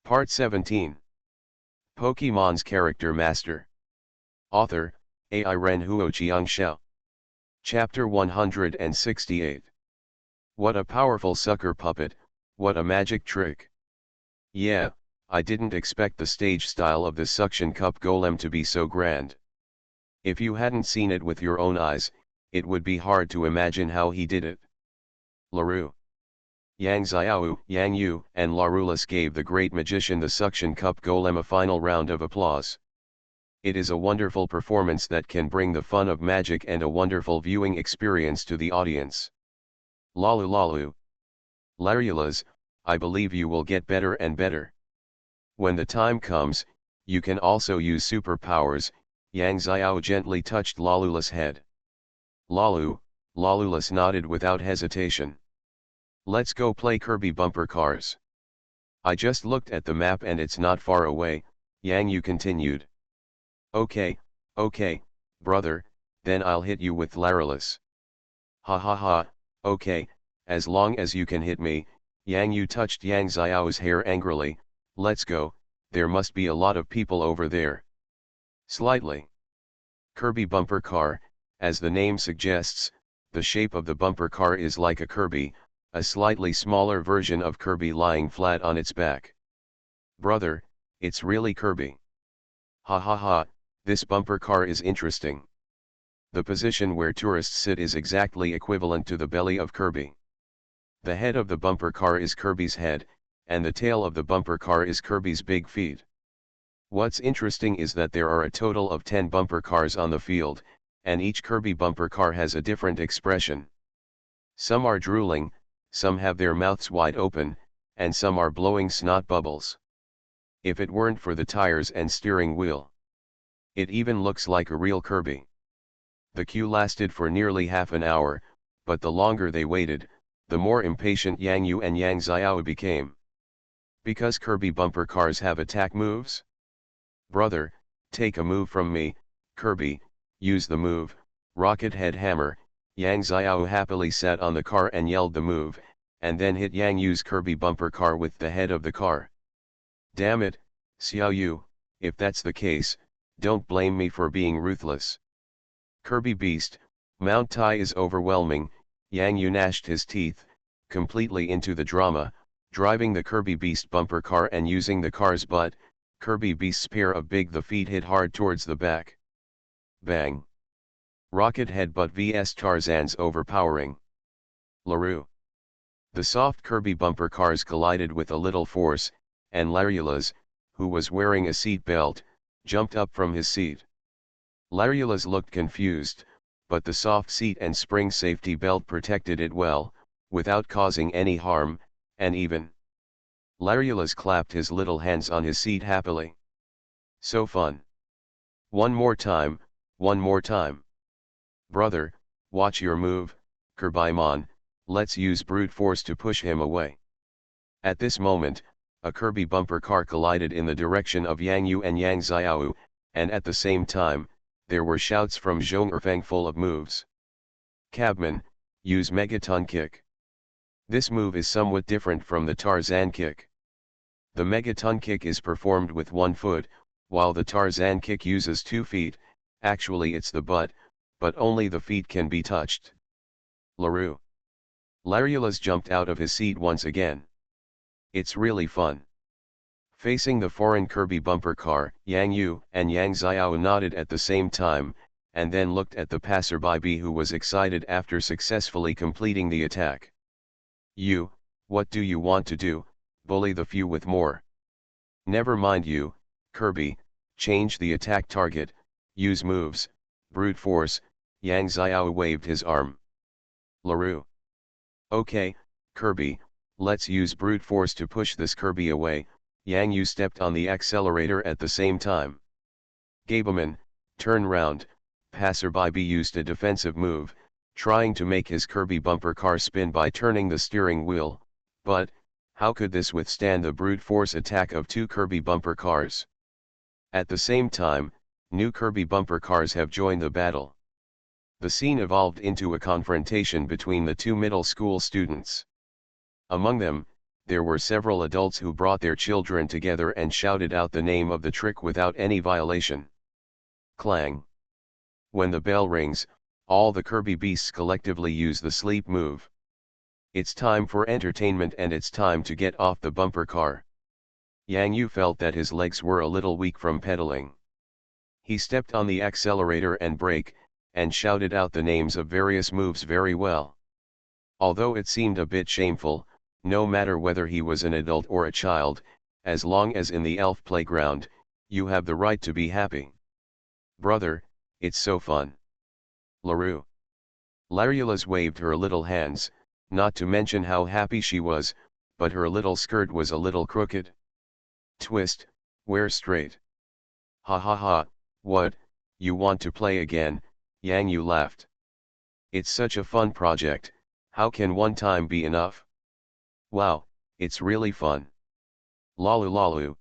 Part 17. Pokemon's Character Master. Author, Ai Ren Huoqiang Xiao. Chapter 168. What a powerful sucker puppet, what a magic trick. Yeah, I didn't expect the stage style of the suction cup golem to be so grand. If you hadn't seen it with your own eyes, it would be hard to imagine how he did it. Laru. Yang Xiao, Yang Yu, and Larulus gave the great magician the suction cup golem a final round of applause. It is a wonderful performance that can bring the fun of magic and a wonderful viewing experience to the audience. Lalu. Larulus, I believe you will get better and better. When the time comes, you can also use superpowers. Yang Xiao gently touched Larulus' head. Larulus nodded without hesitation. Let's go play Kirby bumper cars. I just looked at the map and it's not far away, Yang Yu continued. Okay, brother, then I'll hit you with Larulus. Ha ha ha, okay, as long as you can hit me. Yang Yu touched Yang Xiao's hair angrily. Let's go, there must be a lot of people over there. Slightly. Kirby bumper car, as the name suggests, the shape of the bumper car is like a Kirby, a slightly smaller version of Kirby lying flat on its back. Brother, it's really Kirby. Ha ha ha, this bumper car is interesting. The position where tourists sit is exactly equivalent to the belly of Kirby. The head of the bumper car is Kirby's head, and the tail of the bumper car is Kirby's big feet. What's interesting is that there are a total of 10 bumper cars on the field, and each Kirby bumper car has a different expression. Some are drooling, some have their mouths wide open, and some are blowing snot bubbles. If it weren't for the tires and steering wheel, it even looks like a real Kirby. The queue lasted for nearly half an hour, but the longer they waited, the more impatient Yang Yu and Yang Xiao became. Because Kirby bumper cars have attack moves? Brother, take a move from me, Kirby, use the move, Rocket Head Hammer. Yang Xiao happily sat on the car and yelled the move, and then hit Yang Yu's Kirby bumper car with the head of the car. Damn it, Xiao Yu, if that's the case, don't blame me for being ruthless. Kirby Beast, Mount Tai is overwhelming. Yang Yu gnashed his teeth, completely into the drama, driving the Kirby Beast bumper car and using the car's butt. Kirby Beast's pair of the feet hit hard towards the back. Bang. Rocket Headbutt vs Tarzan's overpowering. Laru. The soft Kirby bumper cars collided with a little force, and Larulus, who was wearing a seat belt, jumped up from his seat. Larulus looked confused, but the soft seat and spring safety belt protected it well, without causing any harm, and even. Larulus clapped his little hands on his seat happily. So fun. One more time. Brother, watch your move, Kirbymon, let's use brute force to push him away. At this moment, a Kirby bumper car collided in the direction of Yang Yu and Yang Xiao, and at the same time, there were shouts from Zhong Erfeng full of moves. Cabman, use Megaton Kick. This move is somewhat different from the Tarzan Kick. The Megaton Kick is performed with one foot, while the Tarzan Kick uses 2 feet, actually it's the butt, but only the feet can be touched. Laru. Larulus jumped out of his seat once again. It's really fun. Facing the foreign Kirby bumper car, Yang Yu and Yang Xiao nodded at the same time, and then looked at the passerby who was excited after successfully completing the attack. You, what do you want to do, bully the few with more? Never mind you, Kirby, change the attack target, use moves, brute force. Yang Xiao waved his arm. Laru. Okay, Kirby, let's use brute force to push this Kirby away. Yang Yu stepped on the accelerator at the same time. Gabeman, turn round. Passerby used a defensive move, trying to make his Kirby bumper car spin by turning the steering wheel, but, how could this withstand the brute force attack of 2 Kirby bumper cars? At the same time, new Kirby bumper cars have joined the battle. The scene evolved into a confrontation between the 2 middle school students. Among them, there were several adults who brought their children together and shouted out the name of the trick without any violation. Clang. When the bell rings, all the Kirby beasts collectively use the sleep move. It's time for entertainment and it's time to get off the bumper car. Yang Yu felt that his legs were a little weak from pedaling. He stepped on the accelerator and brake, and shouted out the names of various moves very well. Although it seemed a bit shameful, no matter whether he was an adult or a child, as long as in the elf playground, you have the right to be happy. Brother, it's so fun. LaRue. Larula's waved her little hands, not to mention how happy she was, but her little skirt was a little crooked. Twist, wear straight. Ha ha ha, what, you want to play again? Yang Yu laughed. It's such a fun project, how can one time be enough? Wow, it's really fun. Lalu lalu.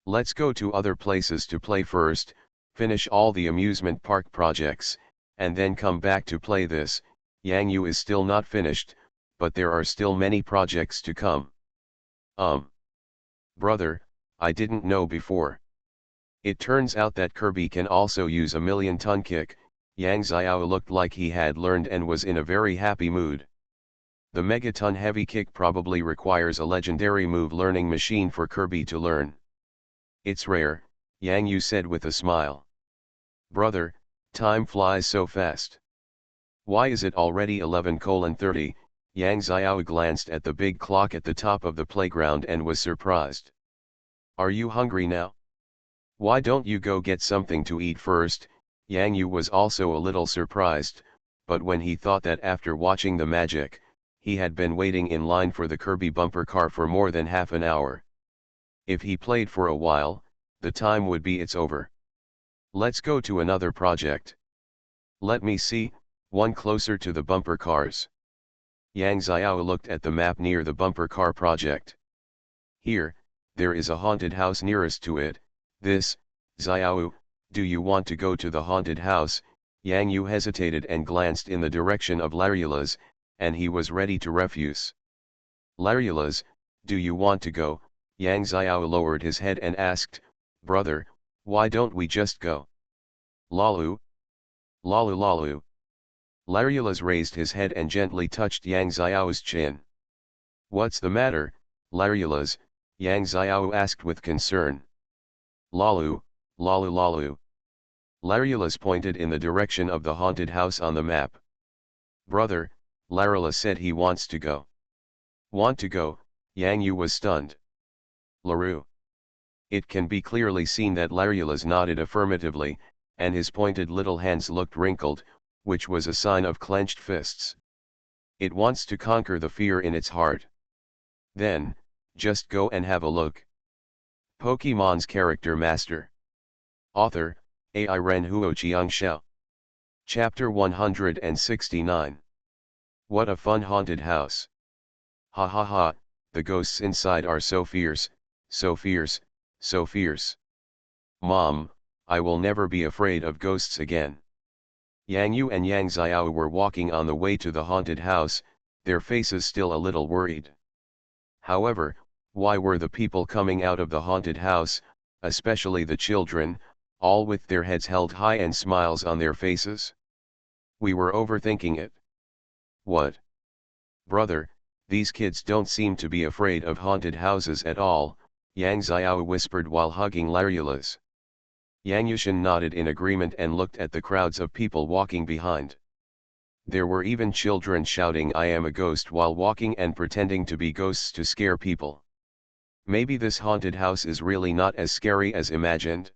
Let's go to other places to play first, finish all the amusement park projects, and then come back to play this. Yang Yu is still not finished, but there are still many projects to come. Brother, I didn't know before. It turns out that Kirby can also use a million-ton kick. Yang Xiao looked like he had learned and was in a very happy mood. The megaton heavy kick probably requires a legendary move learning machine for Kirby to learn. It's rare, Yang Yu said with a smile. Brother, time flies so fast. Why is it already 11:30? Yang Xiao glanced at the big clock at the top of the playground and was surprised. Are you hungry now? Why don't you go get something to eat first? Yang Yu was also a little surprised, but when he thought that after watching the magic, he had been waiting in line for the Kirby bumper car for more than half an hour. If he played for a while, the time would be it's over. Let's go to another project. Let me see, one closer to the bumper cars. Yang Xiao looked at the map near the bumper car project. Here, there is a haunted house nearest to it. This, Xiao, do you want to go to the haunted house? Yang Yu hesitated and glanced in the direction of Larula's, and he was ready to refuse. Larula's, do you want to go? Yang Xiao lowered his head and asked, Brother, why don't we just go? Lalu? Lalu lalu. Larula's raised his head and gently touched Yang Xiao's chin. What's the matter, Larula's? Yang Xiao asked with concern. Lalu, lalu lalu. Larula's pointed in the direction of the haunted house on the map. Brother, Larula said he wants to go. Want to go? Yang Yu was stunned. LaRue. It can be clearly seen that Larula's nodded affirmatively, and his pointed little hands looked wrinkled, which was a sign of clenched fists. It wants to conquer the fear in its heart. Then, just go and have a look. Pokemon's Character Master. Author, Ai Ren Huo Xiangxiao. Chapter 169. What a fun haunted house. Ha ha ha, the ghosts inside are so fierce, so fierce, so fierce. Mom, I will never be afraid of ghosts again. Yang Yu and Yang Xiao were walking on the way to the haunted house, their faces still a little worried. However, why were the people coming out of the haunted house, especially the children, all with their heads held high and smiles on their faces? We were overthinking it. What? Brother, these kids don't seem to be afraid of haunted houses at all, Yang Xiao whispered while hugging Larula's. Yang Yushin nodded in agreement and looked at the crowds of people walking behind. There were even children shouting I am a ghost while walking and pretending to be ghosts to scare people. Maybe this haunted house is really not as scary as imagined.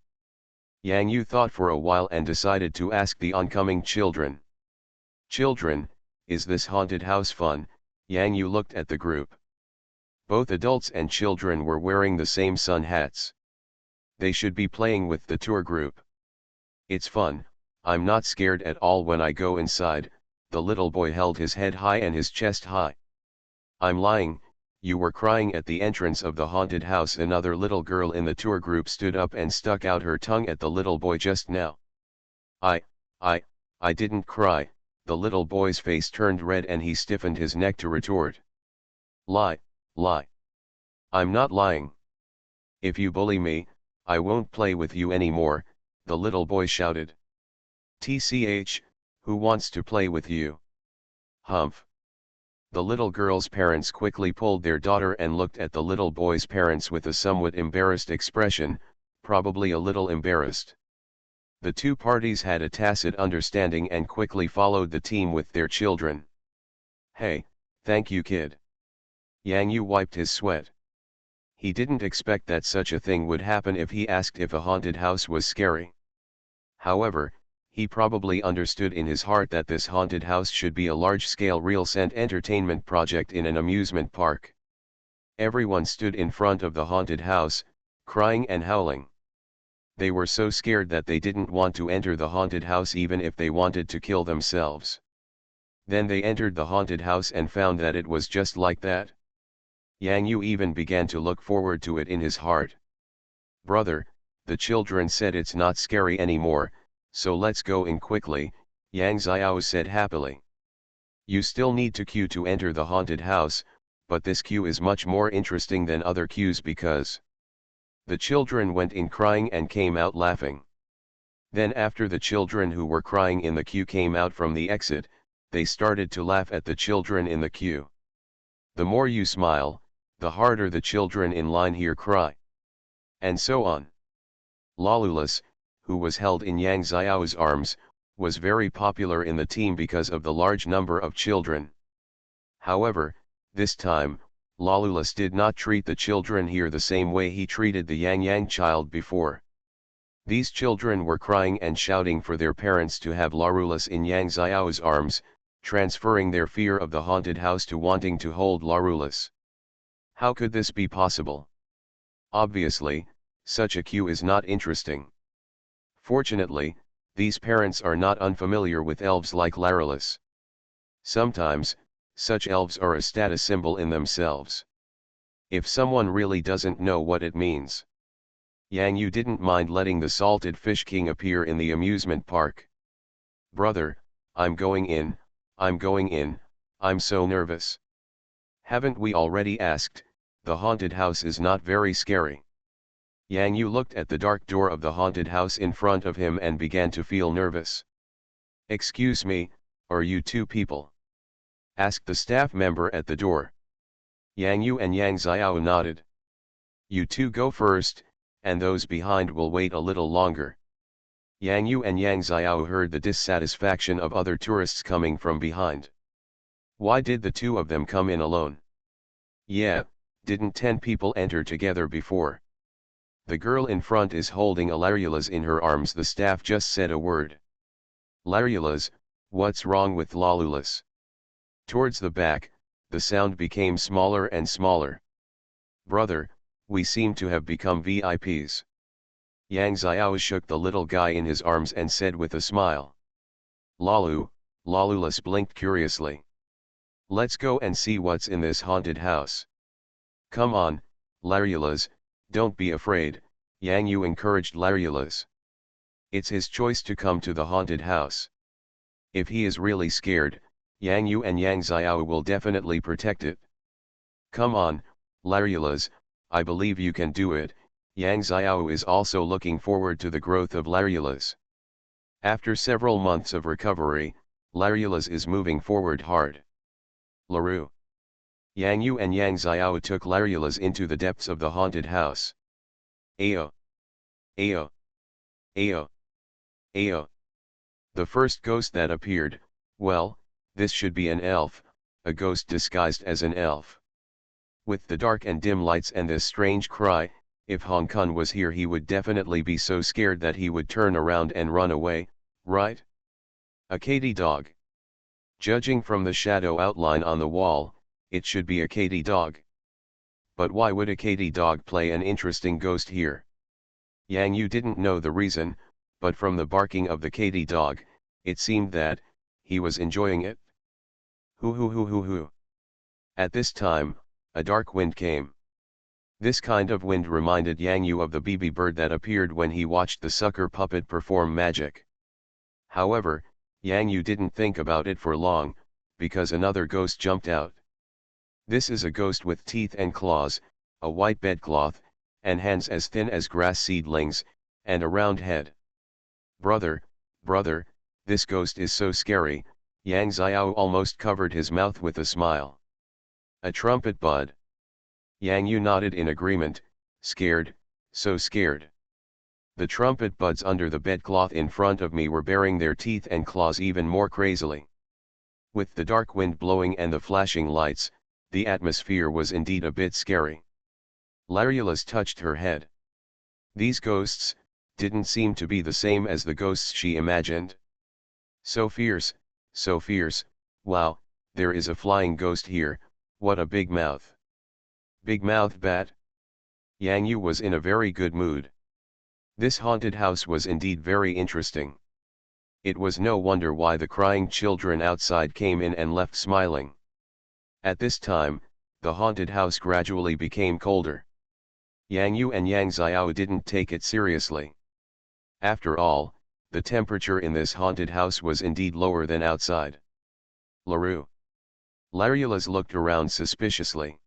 Yang Yu thought for a while and decided to ask the oncoming children. Children, is this haunted house fun? Yang Yu looked at the group. Both adults and children were wearing the same sun hats. They should be playing with the tour group. It's fun, I'm not scared at all when I go inside. The little boy held his head high and his chest high. I'm lying, you were crying at the entrance of the haunted house. Another little girl in the tour group stood up and stuck out her tongue at the little boy just now. I didn't cry. The little boy's face turned red and he stiffened his neck to retort. Lie, lie. I'm not lying. If you bully me, I won't play with you anymore, the little boy shouted. TCH, who wants to play with you? Humph. The little girl's parents quickly pulled their daughter and looked at the little boy's parents with a somewhat embarrassed expression, probably a little embarrassed. The two parties had a tacit understanding and quickly followed the team with their children. Hey, thank you kid. Yang Yu wiped his sweat. He didn't expect that such a thing would happen if he asked if a haunted house was scary. However, he probably understood in his heart that this haunted house should be a large-scale real-scent entertainment project in an amusement park. Everyone stood in front of the haunted house, crying and howling. They were so scared that they didn't want to enter the haunted house even if they wanted to kill themselves. Then they entered the haunted house and found that it was just like that. Yang Yu even began to look forward to it in his heart. Brother, the children said it's not scary anymore, so let's go in quickly, Yang Xiao said happily. You still need to queue to enter the haunted house, but this queue is much more interesting than other queues because... The children went in crying and came out laughing. Then after the children who were crying in the queue came out from the exit, they started to laugh at the children in the queue. The more you smile, the harder the children in line here cry. And so on. Lawless, who was held in Yang Xiao's arms, was very popular in the team because of the large number of children. However, this time, Lawless did not treat the children here the same way he treated the Yang child before. These children were crying and shouting for their parents to have Lawless in Yang Xiao's arms, transferring their fear of the haunted house to wanting to hold Lawless. How could this be possible? Obviously, such a queue is not interesting. Fortunately, these parents are not unfamiliar with elves like Lawless. Sometimes, such elves are a status symbol in themselves. If someone really doesn't know what it means. Yang Yu didn't mind letting the salted fish king appear in the amusement park. Brother, I'm going in, I'm so nervous. Haven't we already asked? The haunted house is not very scary. Yang Yu looked at the dark door of the haunted house in front of him and began to feel nervous. Excuse me, are you two people? Asked the staff member at the door. Yang Yu and Yang Xiao nodded. You two go first, and those behind will wait a little longer. Yang Yu and Yang Xiao heard the dissatisfaction of other tourists coming from behind. Why did the two of them come in alone? Yeah, didn't 10 people enter together before? The girl in front is holding a Lawless in her arms. The staff just said a word. Lawless, what's wrong with Lawless? Towards the back, the sound became smaller and smaller. Brother, we seem to have become VIPs. Yang Xiao shook the little guy in his arms and said with a smile. Lawless blinked curiously. Let's go and see what's in this haunted house. Come on, Lawless, don't be afraid, Yang Yu encouraged Lawless. It's his choice to come to the haunted house. If he is really scared, Yang Yu and Yang Xiao will definitely protect it. Come on, Lawless, I believe you can do it. Yang Xiao is also looking forward to the growth of Lawless. After several months of recovery, Lawless is moving forward hard. LaRue. Yang Yu and Yang Xiao took Lawless into the depths of the haunted house. Ayo! Ayo! Ayo! Ayo! The first ghost that appeared, well, this should be an elf, a ghost disguised as an elf. With the dark and dim lights and this strange cry, if Hong Kong was here he would definitely be so scared that he would turn around and run away, right? A Katy dog. Judging from the shadow outline on the wall, it should be a Katy dog. But why would a Katy dog play an interesting ghost here? Yang Yu didn't know the reason, but from the barking of the Katy dog, it seemed that he was enjoying it. Hoo. At this time, a dark wind came. This kind of wind reminded Yang Yu of the BB bird that appeared when he watched the sucker puppet perform magic. However, Yang Yu didn't think about it for long, because another ghost jumped out. This is a ghost with teeth and claws, a white bedcloth, and hands as thin as grass seedlings, and a round head. Brother, brother, this ghost is so scary, Yang Xiao almost covered his mouth with a smile. A trumpet bud. Yang Yu nodded in agreement, scared, so scared. The trumpet buds under the bedcloth in front of me were baring their teeth and claws even more crazily. With the dark wind blowing and the flashing lights, the atmosphere was indeed a bit scary. Larulus touched her head. These ghosts didn't seem to be the same as the ghosts she imagined. So fierce, wow, there is a flying ghost here, what a big mouth. Big mouth bat? Yang Yu was in a very good mood. This haunted house was indeed very interesting. It was no wonder why the crying children outside came in and left smiling. At this time, the haunted house gradually became colder. Yang Yu and Yang Xiao didn't take it seriously. After all, the temperature in this haunted house was indeed lower than outside. Laru. Larulus looked around suspiciously.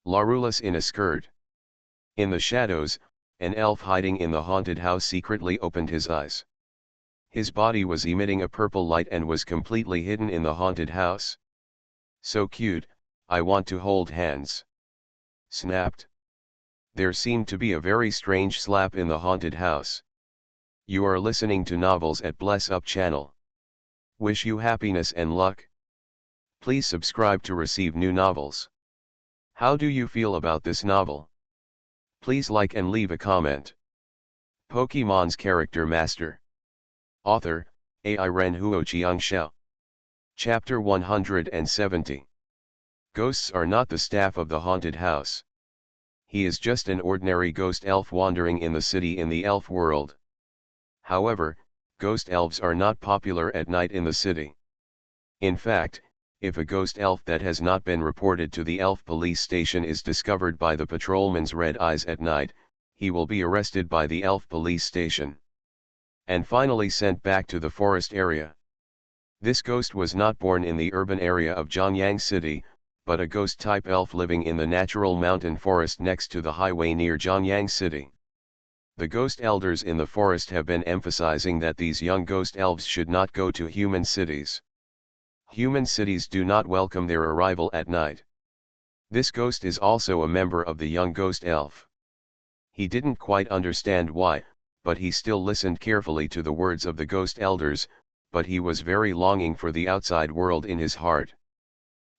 Larulus in a skirt. In the shadows, an elf hiding in the haunted house secretly opened his eyes. His body was emitting a purple light and was completely hidden in the haunted house. So cute, I want to hold hands. Snapped. There seemed to be a very strange slap in the haunted house. You are listening to Novels at Bless Up channel. Wish you happiness and luck. Please subscribe to receive new novels. How do you feel about this novel? Please like and leave a comment. Pokemon's Character Master. Author, Ai Ren Huo Chiang Xiao. Chapter 170. Ghosts are not the staff of the haunted house. He is just an ordinary ghost elf wandering in the city in the elf world. However, ghost elves are not popular at night in the city. In fact, if a ghost elf that has not been reported to the elf police station is discovered by the patrolman's red eyes at night, he will be arrested by the elf police station and finally sent back to the forest area. This ghost was not born in the urban area of Zhongyang City, but a ghost-type elf living in the natural mountain forest next to the highway near Zhongyang City. The ghost elders in the forest have been emphasizing that these young ghost elves should not go to human cities. Human cities do not welcome their arrival at night. This ghost is also a member of the young ghost elf. He didn't quite understand why, but he still listened carefully to the words of the ghost elders, but he was very longing for the outside world in his heart.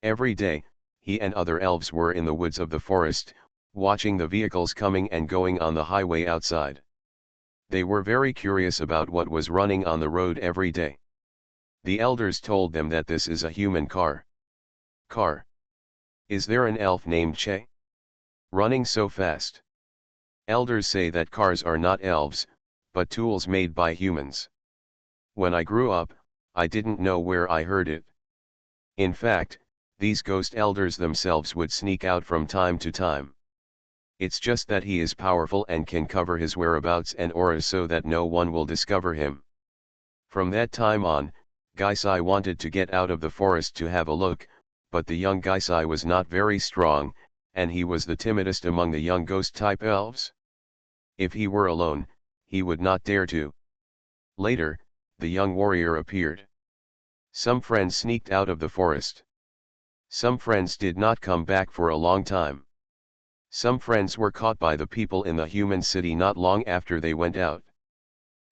Every day, he and other elves were in the woods of the forest, watching the vehicles coming and going on the highway outside. They were very curious about what was running on the road every day. The elders told them that this is a human car. Car. Is there an elf named Che? Running so fast. Elders say that cars are not elves, but tools made by humans. When I grew up, I didn't know where I heard it. In fact, these ghost elders themselves would sneak out from time to time. It's just that he is powerful and can cover his whereabouts and auras so that no one will discover him. From that time on, Gaisai wanted to get out of the forest to have a look, but the young Gaisai was not very strong, and he was the timidest among the young ghost-type elves. If he were alone, he would not dare to. Later, the young warrior appeared. Some friends sneaked out of the forest. Some friends did not come back for a long time. Some friends were caught by the people in the human city not long after they went out.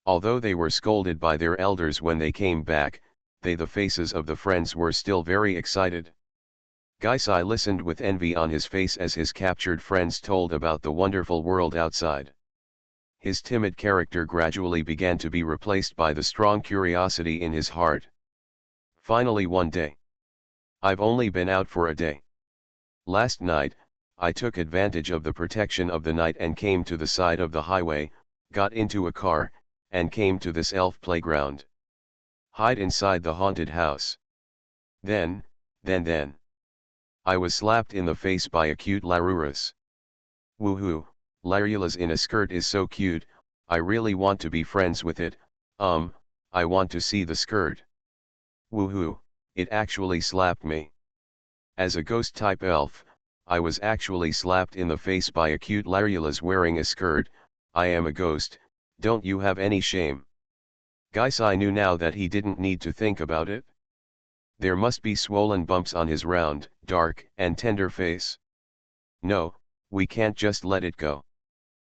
Although they were scolded by their elders when they came back, the faces of the friends were still very excited. Gaisai listened with envy on his face as his captured friends told about the wonderful world outside. His timid character gradually began to be replaced by the strong curiosity in his heart. Finally one day. I've only been out for a day. Last night, I took advantage of the protection of the night and came to the side of the highway, got into a car, and came to this elf playground. Hide inside the haunted house. Then, I was slapped in the face by a cute Larurus. Woohoo, Larula's in a skirt is so cute, I really want to be friends with it, I want to see the skirt. Woohoo, it actually slapped me. As a ghost-type elf, I was actually slapped in the face by a cute Larulus wearing a skirt. I am a ghost, don't you have any shame? Gaisai knew now that he didn't need to think about it. There must be swollen bumps on his round, dark, and tender face. No, we can't just let it go.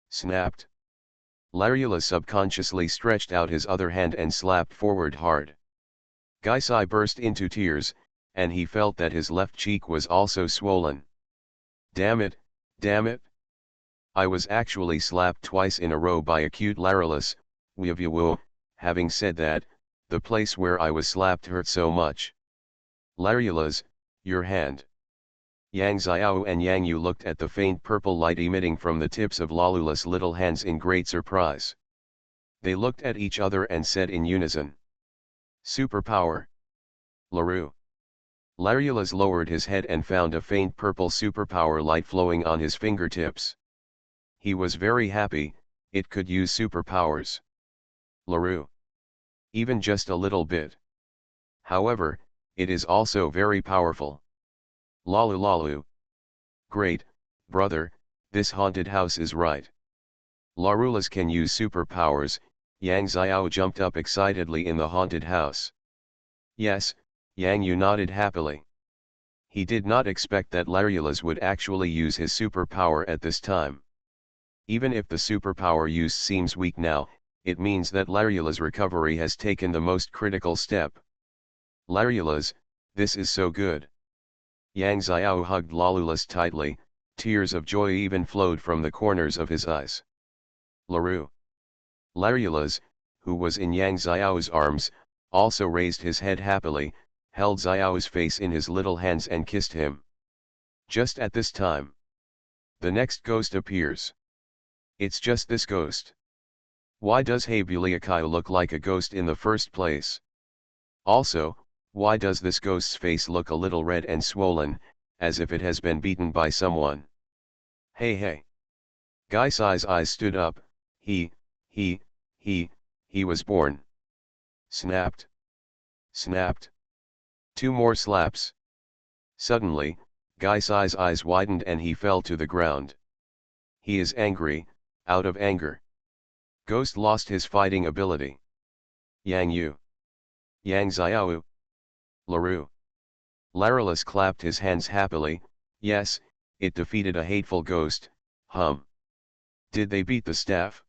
Snapped. Larula subconsciously stretched out his other hand and slapped forward hard. Gaisai burst into tears, and he felt that his left cheek was also swollen. Damn it, damn it. I was actually slapped twice in a row by a cute Larulus. Woo. Having said that, the place where I was slapped hurt so much. Larulus, your hand. Yang Xiao and Yang Yu looked at the faint purple light emitting from the tips of Lalula's little hands in great surprise. They looked at each other and said in unison. Superpower. Laru. Larulus lowered his head and found a faint purple superpower light flowing on his fingertips. He was very happy, it could use superpowers. Laru. Even just a little bit. However, it is also very powerful. Lalu Lalu. Great, brother, this haunted house is right. Larulus can use superpowers. Yang Xiao jumped up excitedly in the haunted house. Yes, Yang Yu nodded happily. He did not expect that Larulus would actually use his superpower at this time. Even if the superpower use seems weak now, it means that Larulus' recovery has taken the most critical step. Larulus, this is so good. Yang Xiao hugged Larulus tightly, tears of joy even flowed from the corners of his eyes. Laru. Larulus, who was in Yang Xiao's arms, also raised his head happily, held Xiao's face in his little hands and kissed him. Just at this time, the next ghost appears. It's just this ghost. Why does Habuliakai look like a ghost in the first place? Also, why does this ghost's face look a little red and swollen, as if it has been beaten by someone? Hey. Gaisai's eyes stood up. He was born. Snapped. Snapped. 2 more slaps. Suddenly, Gaisai's eyes widened and he fell to the ground. He is angry, out of anger. Ghost lost his fighting ability. Yang Yu. Yang Xiao. Laru. Larulus clapped his hands happily. Yes, it defeated a hateful ghost. Did they beat the staff?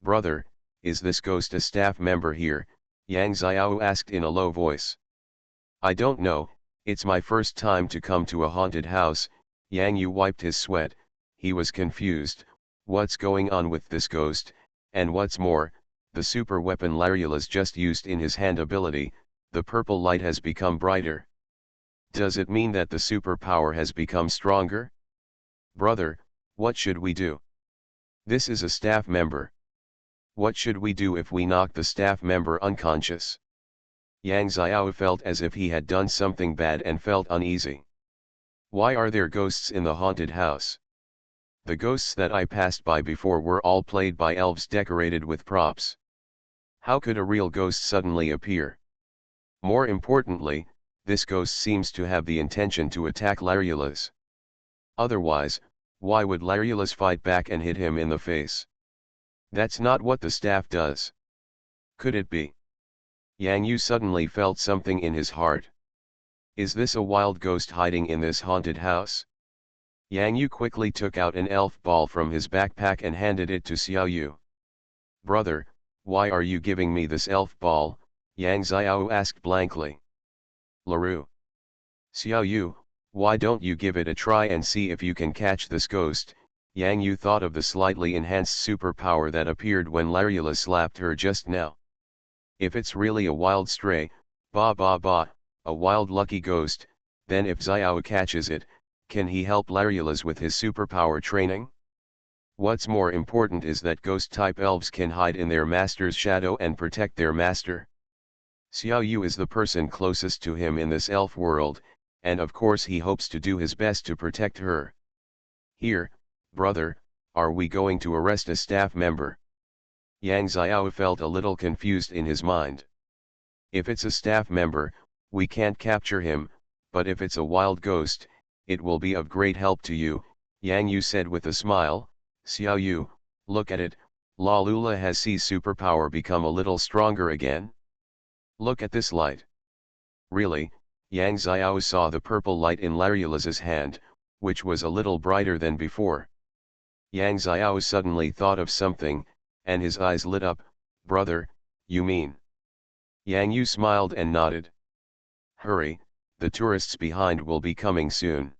Brother, is this ghost a staff member here? Yang Xiao asked in a low voice. I don't know, it's my first time to come to a haunted house. Yang Yu wiped his sweat. He was confused. What's going on with this ghost? And what's more, the super weapon Larulus just used in his hand ability, the purple light has become brighter. Does it mean that the superpower has become stronger? Brother, what should we do? This is a staff member. What should we do if we knock the staff member unconscious? Yang Xiao felt as if he had done something bad and felt uneasy. Why are there ghosts in the haunted house? The ghosts that I passed by before were all played by elves decorated with props. How could a real ghost suddenly appear? More importantly, this ghost seems to have the intention to attack Larulus. Otherwise, why would Larulus fight back and hit him in the face? That's not what the staff does. Could it be? Yang Yu suddenly felt something in his heart. Is this a wild ghost hiding in this haunted house? Yang Yu quickly took out an elf ball from his backpack and handed it to Xiao Yu. Brother, why are you giving me this elf ball? Yang Xiao asked blankly. Laru. Xiao Yu, why don't you give it a try and see if you can catch this ghost? Yang Yu thought of the slightly enhanced superpower that appeared when Larulus slapped her just now. If it's really a wild stray, a wild lucky ghost, then if Xiao catches it, can he help Larulus with his superpower training? What's more important is that ghost-type elves can hide in their master's shadow and protect their master. Xiao Yu is the person closest to him in this elf world, and of course he hopes to do his best to protect her. Here, brother, are we going to arrest a staff member? Yang Xiao felt a little confused in his mind. If it's a staff member, we can't capture him, but if it's a wild ghost, it will be of great help to you, Yang Yu said with a smile. Xiao Yu, look at it, La Lula has C's superpower become a little stronger again? Look at this light. Really, Yang Xiao saw the purple light in Larula's hand, which was a little brighter than before. Yang Xiao suddenly thought of something, and his eyes lit up. Brother, you mean? Yang Yu smiled and nodded. Hurry, the tourists behind will be coming soon.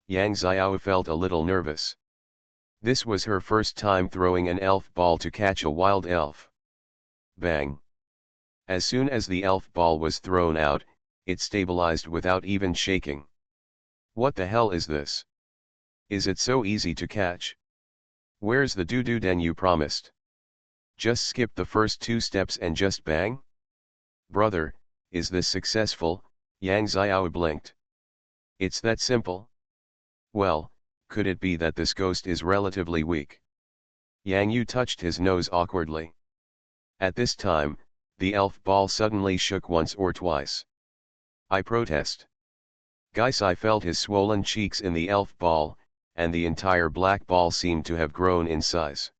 Yang Xiao felt a little nervous. This was her first time throwing an elf ball to catch a wild elf. Bang! As soon as the elf ball was thrown out, it stabilized without even shaking. What the hell is this? Is it so easy to catch? Where's the doo-doo den you promised? Just skip the first 2 steps and just bang? Brother, is this successful? Yang Xiao blinked. It's that simple? Well, could it be that this ghost is relatively weak? Yang Yu touched his nose awkwardly. At this time, the elf ball suddenly shook once or twice. I protest. Gaisai felt his swollen cheeks in the elf ball, and the entire black ball seemed to have grown in size.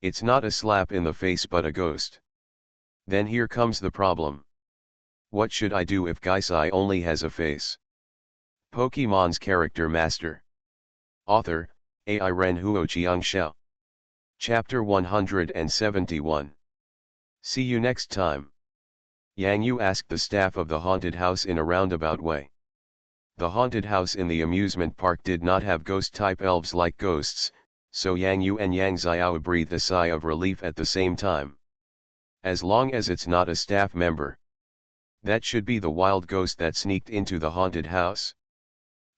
It's not a slap in the face but a ghost. Then here comes the problem. What should I do if Gaisai only has a face? Pokemon's Character Master. Author, Ai Ren Huo Xiangxiao. Chapter 171. See you next time. Yang Yu asked the staff of the haunted house in a roundabout way. The haunted house in the amusement park did not have ghost-type elves like ghosts, so Yang Yu and Yang Xiao breathed a sigh of relief at the same time. As long as it's not a staff member. That should be the wild ghost that sneaked into the haunted house.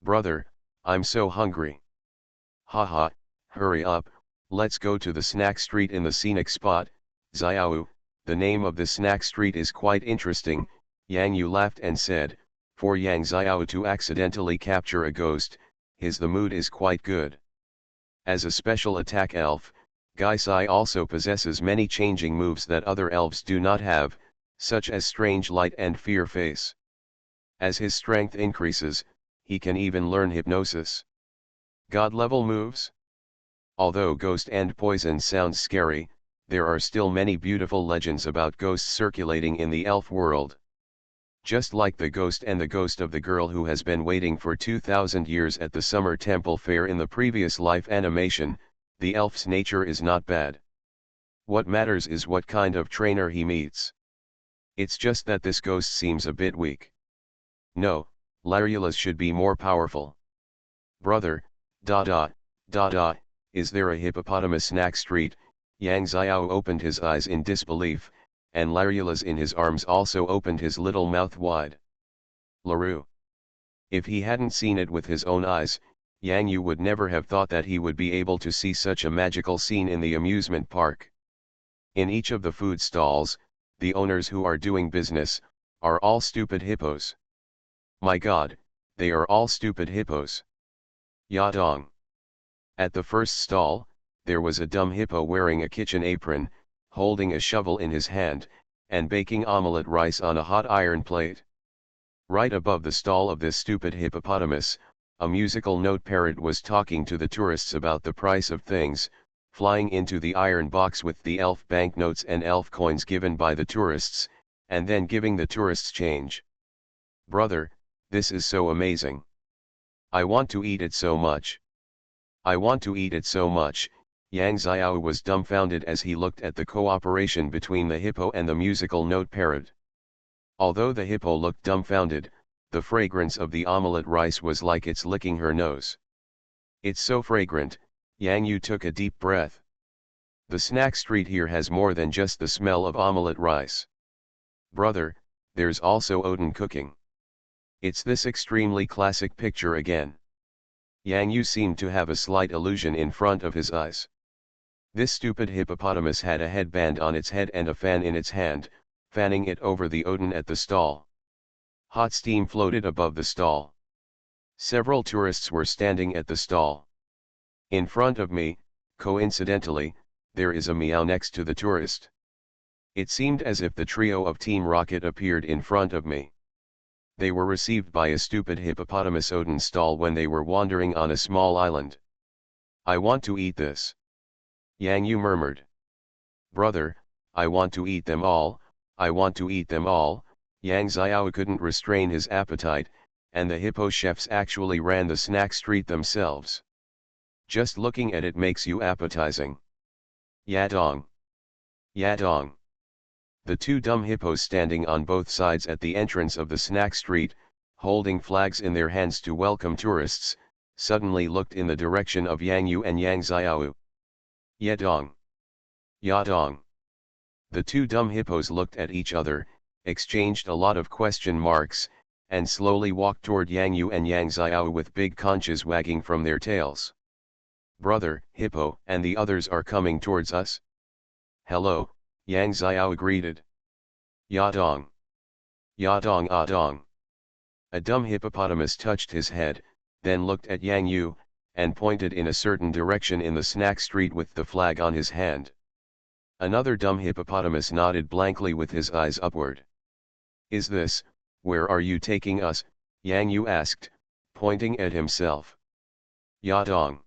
Brother, I'm so hungry. Haha, hurry up, let's go to the snack street in the scenic spot. Xiao, the name of the snack street is quite interesting, Yang Yu laughed and said, for Yang Xiao to accidentally capture a ghost, the mood is quite good. As a special attack elf, Gaisai also possesses many changing moves that other elves do not have, such as Strange Light and Fear Face. As his strength increases, he can even learn hypnosis. God-level moves? Although ghost and poison sounds scary, there are still many beautiful legends about ghosts circulating in the elf world. Just like the ghost and the ghost of the girl who has been waiting for 2,000 years at the summer temple fair in the previous life animation, the elf's nature is not bad. What matters is what kind of trainer he meets. It's just that this ghost seems a bit weak. No, Larula's should be more powerful. Brother, is there a hippopotamus snack street? Yang Xiao opened his eyes in disbelief, and Larula's in his arms also opened his little mouth wide. Laru. If he hadn't seen it with his own eyes, Yang Yu would never have thought that he would be able to see such a magical scene in the amusement park. In each of the food stalls, the owners who are doing business, are all stupid hippos. My God, they are all stupid hippos. Yadong. At the first stall, there was a dumb hippo wearing a kitchen apron, holding a shovel in his hand, and baking omelette rice on a hot iron plate. Right above the stall of this stupid hippopotamus, a musical note parrot was talking to the tourists about the price of things, flying into the iron box with the elf banknotes and elf coins given by the tourists, and then giving the tourists change. Brother, this is so amazing. I want to eat it so much. I want to eat it so much. Yang Xiao was dumbfounded as he looked at the cooperation between the hippo and the musical note parrot. Although the hippo looked dumbfounded, the fragrance of the omelette rice was like it's licking her nose. It's so fragrant, Yang Yu took a deep breath. The snack street here has more than just the smell of omelette rice. Brother, there's also Odin cooking. It's this extremely classic picture again. Yang Yu seemed to have a slight illusion in front of his eyes. This stupid hippopotamus had a headband on its head and a fan in its hand, fanning it over the Odin at the stall. Hot steam floated above the stall. Several tourists were standing at the stall. In front of me, coincidentally, there is a meow next to the tourist. It seemed as if the trio of Team Rocket appeared in front of me. They were received by a stupid hippopotamus Odin stall when they were wandering on a small island. "I want to eat this," Yang Yu murmured. "Brother, I want to eat them all, I want to eat them all." Yang Xiao couldn't restrain his appetite, and the hippo chefs actually ran the snack street themselves. Just looking at it makes you appetizing. Yadong! Yadong! The two dumb hippos standing on both sides at the entrance of the snack street, holding flags in their hands to welcome tourists, suddenly looked in the direction of Yang Yu and Yang Xiao. Yadong! Yadong! The two dumb hippos looked at each other, exchanged a lot of question marks, and slowly walked toward Yang Yu and Yang Xiao with big conches wagging from their tails. "Brother, hippo, and the others are coming towards us?" "Hello," Yang Xiao greeted. "Yadong! Yadong Adong!" A dumb hippopotamus touched his head, then looked at Yang Yu, and pointed in a certain direction in the snack street with the flag on his hand. Another dumb hippopotamus nodded blankly with his eyes upward. "Is this, where are you taking us?" Yang Yu asked, pointing at himself. "Yadong!"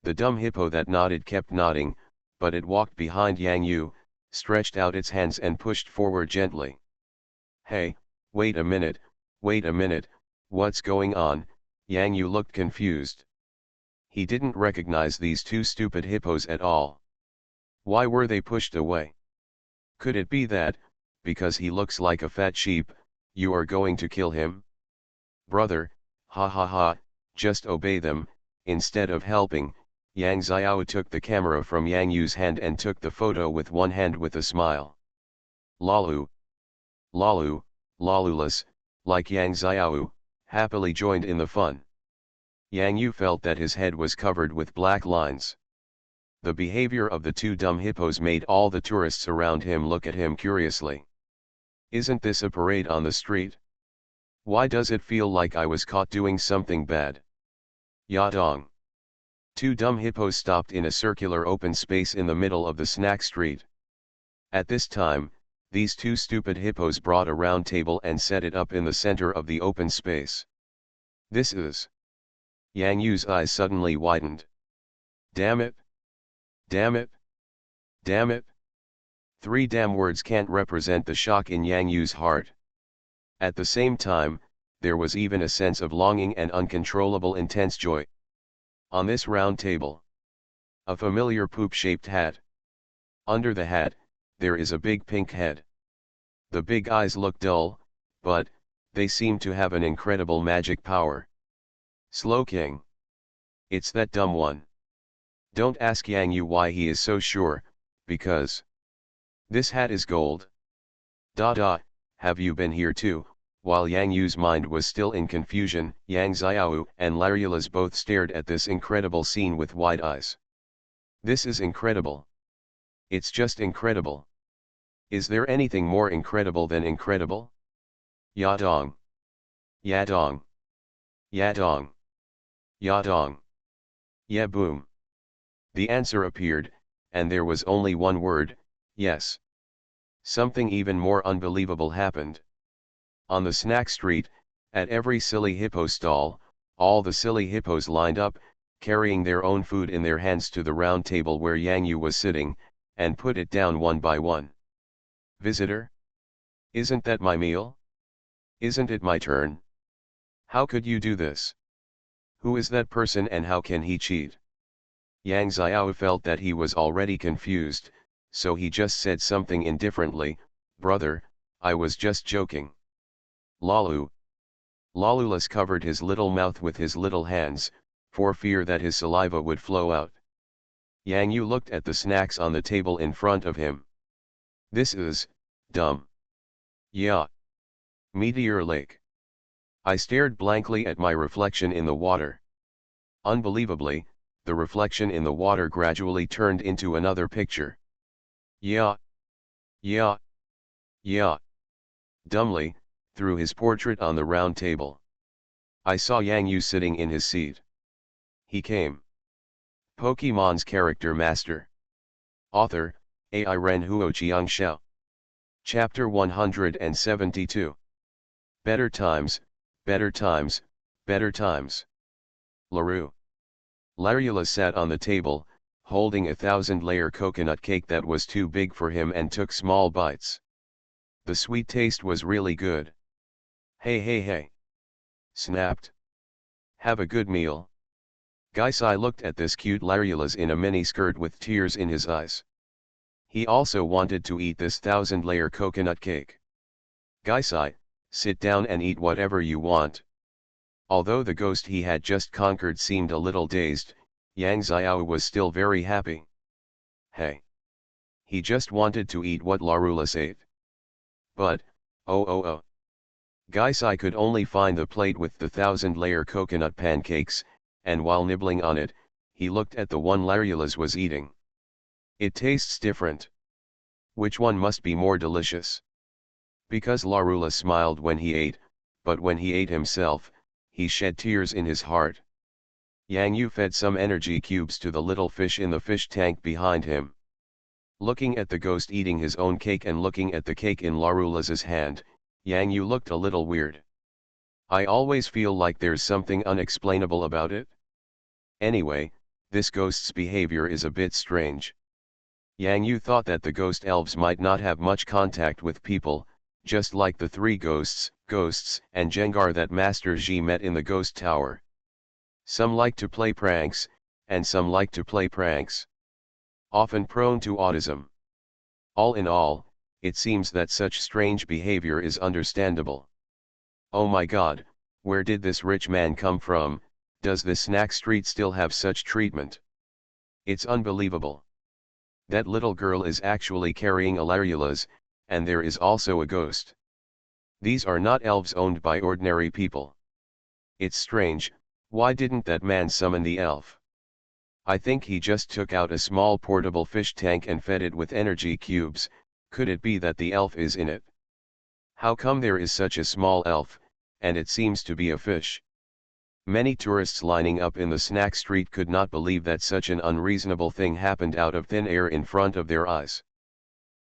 The dumb hippo that nodded kept nodding, but it walked behind Yang Yu, stretched out its hands and pushed forward gently. "Hey, wait a minute, what's going on?" Yang Yu looked confused. He didn't recognize these two stupid hippos at all. Why were they pushed away? Could it be that, because he looks like a fat sheep, you are going to kill him? "Brother, ha ha ha, just obey them," instead of helping, Yang Xiao took the camera from Yang Yu's hand and took the photo with one hand with a smile. Lalu, Lalu, Lalulus, like Yang Xiao, happily joined in the fun. Yang Yu felt that his head was covered with black lines. The behavior of the two dumb hippos made all the tourists around him look at him curiously. "Isn't this a parade on the street? Why does it feel like I was caught doing something bad?" Yadong! Two dumb hippos stopped in a circular open space in the middle of the snack street. At this time, these two stupid hippos brought a round table and set it up in the center of the open space. "This is..." Yang Yu's eyes suddenly widened. "Damn it! Damn it! Damn it!" Three damn words can't represent the shock in Yang Yu's heart. At the same time, there was even a sense of longing and uncontrollable intense joy. On this round table, a familiar poop-shaped hat. Under the hat, there is a big pink head. The big eyes look dull, but they seem to have an incredible magic power. Slow King. It's that dumb one. Don't ask Yang Yu why he is so sure, because this hat is gold. Have you been here too? While Yang Yu's mind was still in confusion, Yang Xiao and Larula's both stared at this incredible scene with wide eyes. This is incredible. It's just incredible. Is there anything more incredible than incredible? Yadong! Yadong! Yadong! Yadong! Yeah, boom! The answer appeared, and there was only one word: yes. Something even more unbelievable happened. On the snack street, at every silly hippo stall, all the silly hippos lined up, carrying their own food in their hands to the round table where Yang Yu was sitting, and put it down one by one. "Visitor? Isn't that my meal? Isn't it my turn? How could you do this? Who is that person and how can he cheat?" Yang Xiao felt that he was already confused, so he just said something indifferently, "Brother, I was just joking." Lalu. Lalulus covered his little mouth with his little hands, for fear that his saliva would flow out. Yang Yu looked at the snacks on the table in front of him. "This is dumb. Yeah. Meteor Lake." I stared blankly at my reflection in the water. Unbelievably, the reflection in the water gradually turned into another picture. Yeah. Yeah. Yeah. Dumbly, through his portrait on the round table, I saw Yang Yu sitting in his seat. He came. Pokémon's Character Master. Author, Ai Ren Huo Xiangxiao. Chapter 172. Better times, better times, better times. LaRue. Larula sat on the table, holding a 1,000-layer coconut cake that was too big for him and took small bites. The sweet taste was really good. Hey hey hey. Snapped. Have a good meal. Gaisai looked at this cute Larula's in a mini skirt with tears in his eyes. He also wanted to eat this 1,000-layer coconut cake. Gaisai, sit down and eat whatever you want. Although the ghost he had just conquered seemed a little dazed, Yang Xiao was still very happy. Hey. He just wanted to eat what Larula ate. But, oh. Gaisai could only find the plate with the 1,000-layer coconut pancakes, and while nibbling on it, he looked at the one Larula's was eating. It tastes different. Which one must be more delicious? Because Larula smiled when he ate, but when he ate himself, he shed tears in his heart. Yang Yu fed some energy cubes to the little fish in the fish tank behind him. Looking at the ghost eating his own cake and looking at the cake in Larula's hand, Yang Yu looked a little weird. I always feel like there's something unexplainable about it. Anyway, this ghost's behavior is a bit strange. Yang Yu thought that the ghost elves might not have much contact with people, just like the three ghosts, and Jengar that Master Ji met in the ghost tower. Some like to play pranks, and some like to play pranks. Often prone to autism. All in all, it seems that such strange behavior is understandable. Oh my god, where did this rich man come from? Does this snack street still have such treatment? It's unbelievable. That little girl is actually carrying a Larula's, and there is also a ghost. These are not elves owned by ordinary people. It's strange, why didn't that man summon the elf? I think he just took out a small portable fish tank and fed it with energy cubes. Could it be that the elf is in it? How come there is such a small elf, and it seems to be a fish? Many tourists lining up in the snack street could not believe that such an unreasonable thing happened out of thin air in front of their eyes.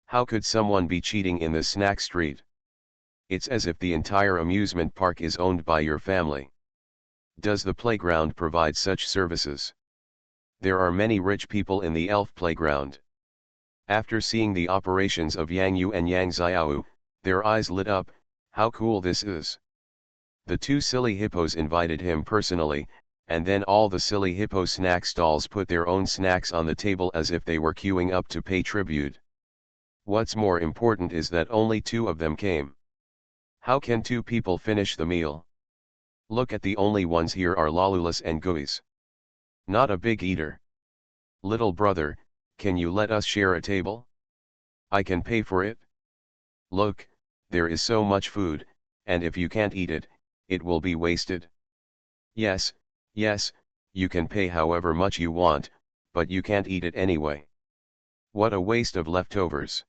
How could someone be cheating in the snack street? It's as if the entire amusement park is owned by your family. Does the playground provide such services? There are many rich people in the elf playground. After seeing the operations of Yang Yu and Yang Xiao, their eyes lit up. How cool this is. The two silly hippos invited him personally, and then all the silly hippo snack stalls put their own snacks on the table as if they were queuing up to pay tribute. What's more important is that only two of them came. How can two people finish the meal? Look at the only ones here are Lolulas and Guis. Not a big eater. Little brother, can you let us share a table? I can pay for it. Look, there is so much food, and if you can't eat it, it will be wasted. Yes, you can pay however much you want, but you can't eat it anyway. What a waste of leftovers.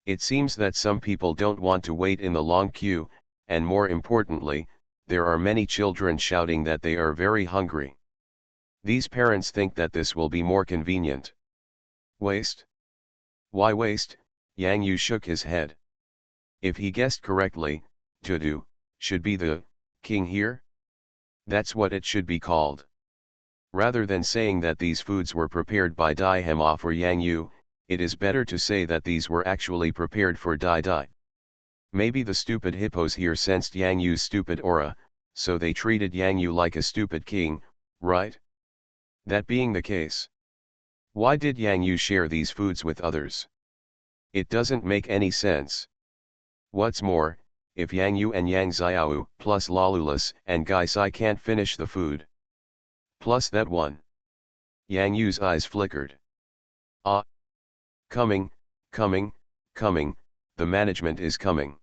It seems that some people don't want to wait in the long queue, and more importantly, there are many children shouting that they are very hungry. These parents think that this will be more convenient. Waste? Why waste? Yang Yu shook his head. If he guessed correctly, Tudu should be the king here? That's what it should be called. Rather than saying that these foods were prepared by Dai Hema for Yang Yu, it is better to say that these were actually prepared for Dai Dai. Maybe the stupid hippos here sensed Yang Yu's stupid aura, so they treated Yang Yu like a stupid king, right? That being the case, why did Yang Yu share these foods with others? It doesn't make any sense. What's more, if Yang Yu and Yang Xiao plus Lolulas and Gaisai can't finish the food. Plus that one. Yang Yu's eyes flickered. Ah! Coming, the management is coming.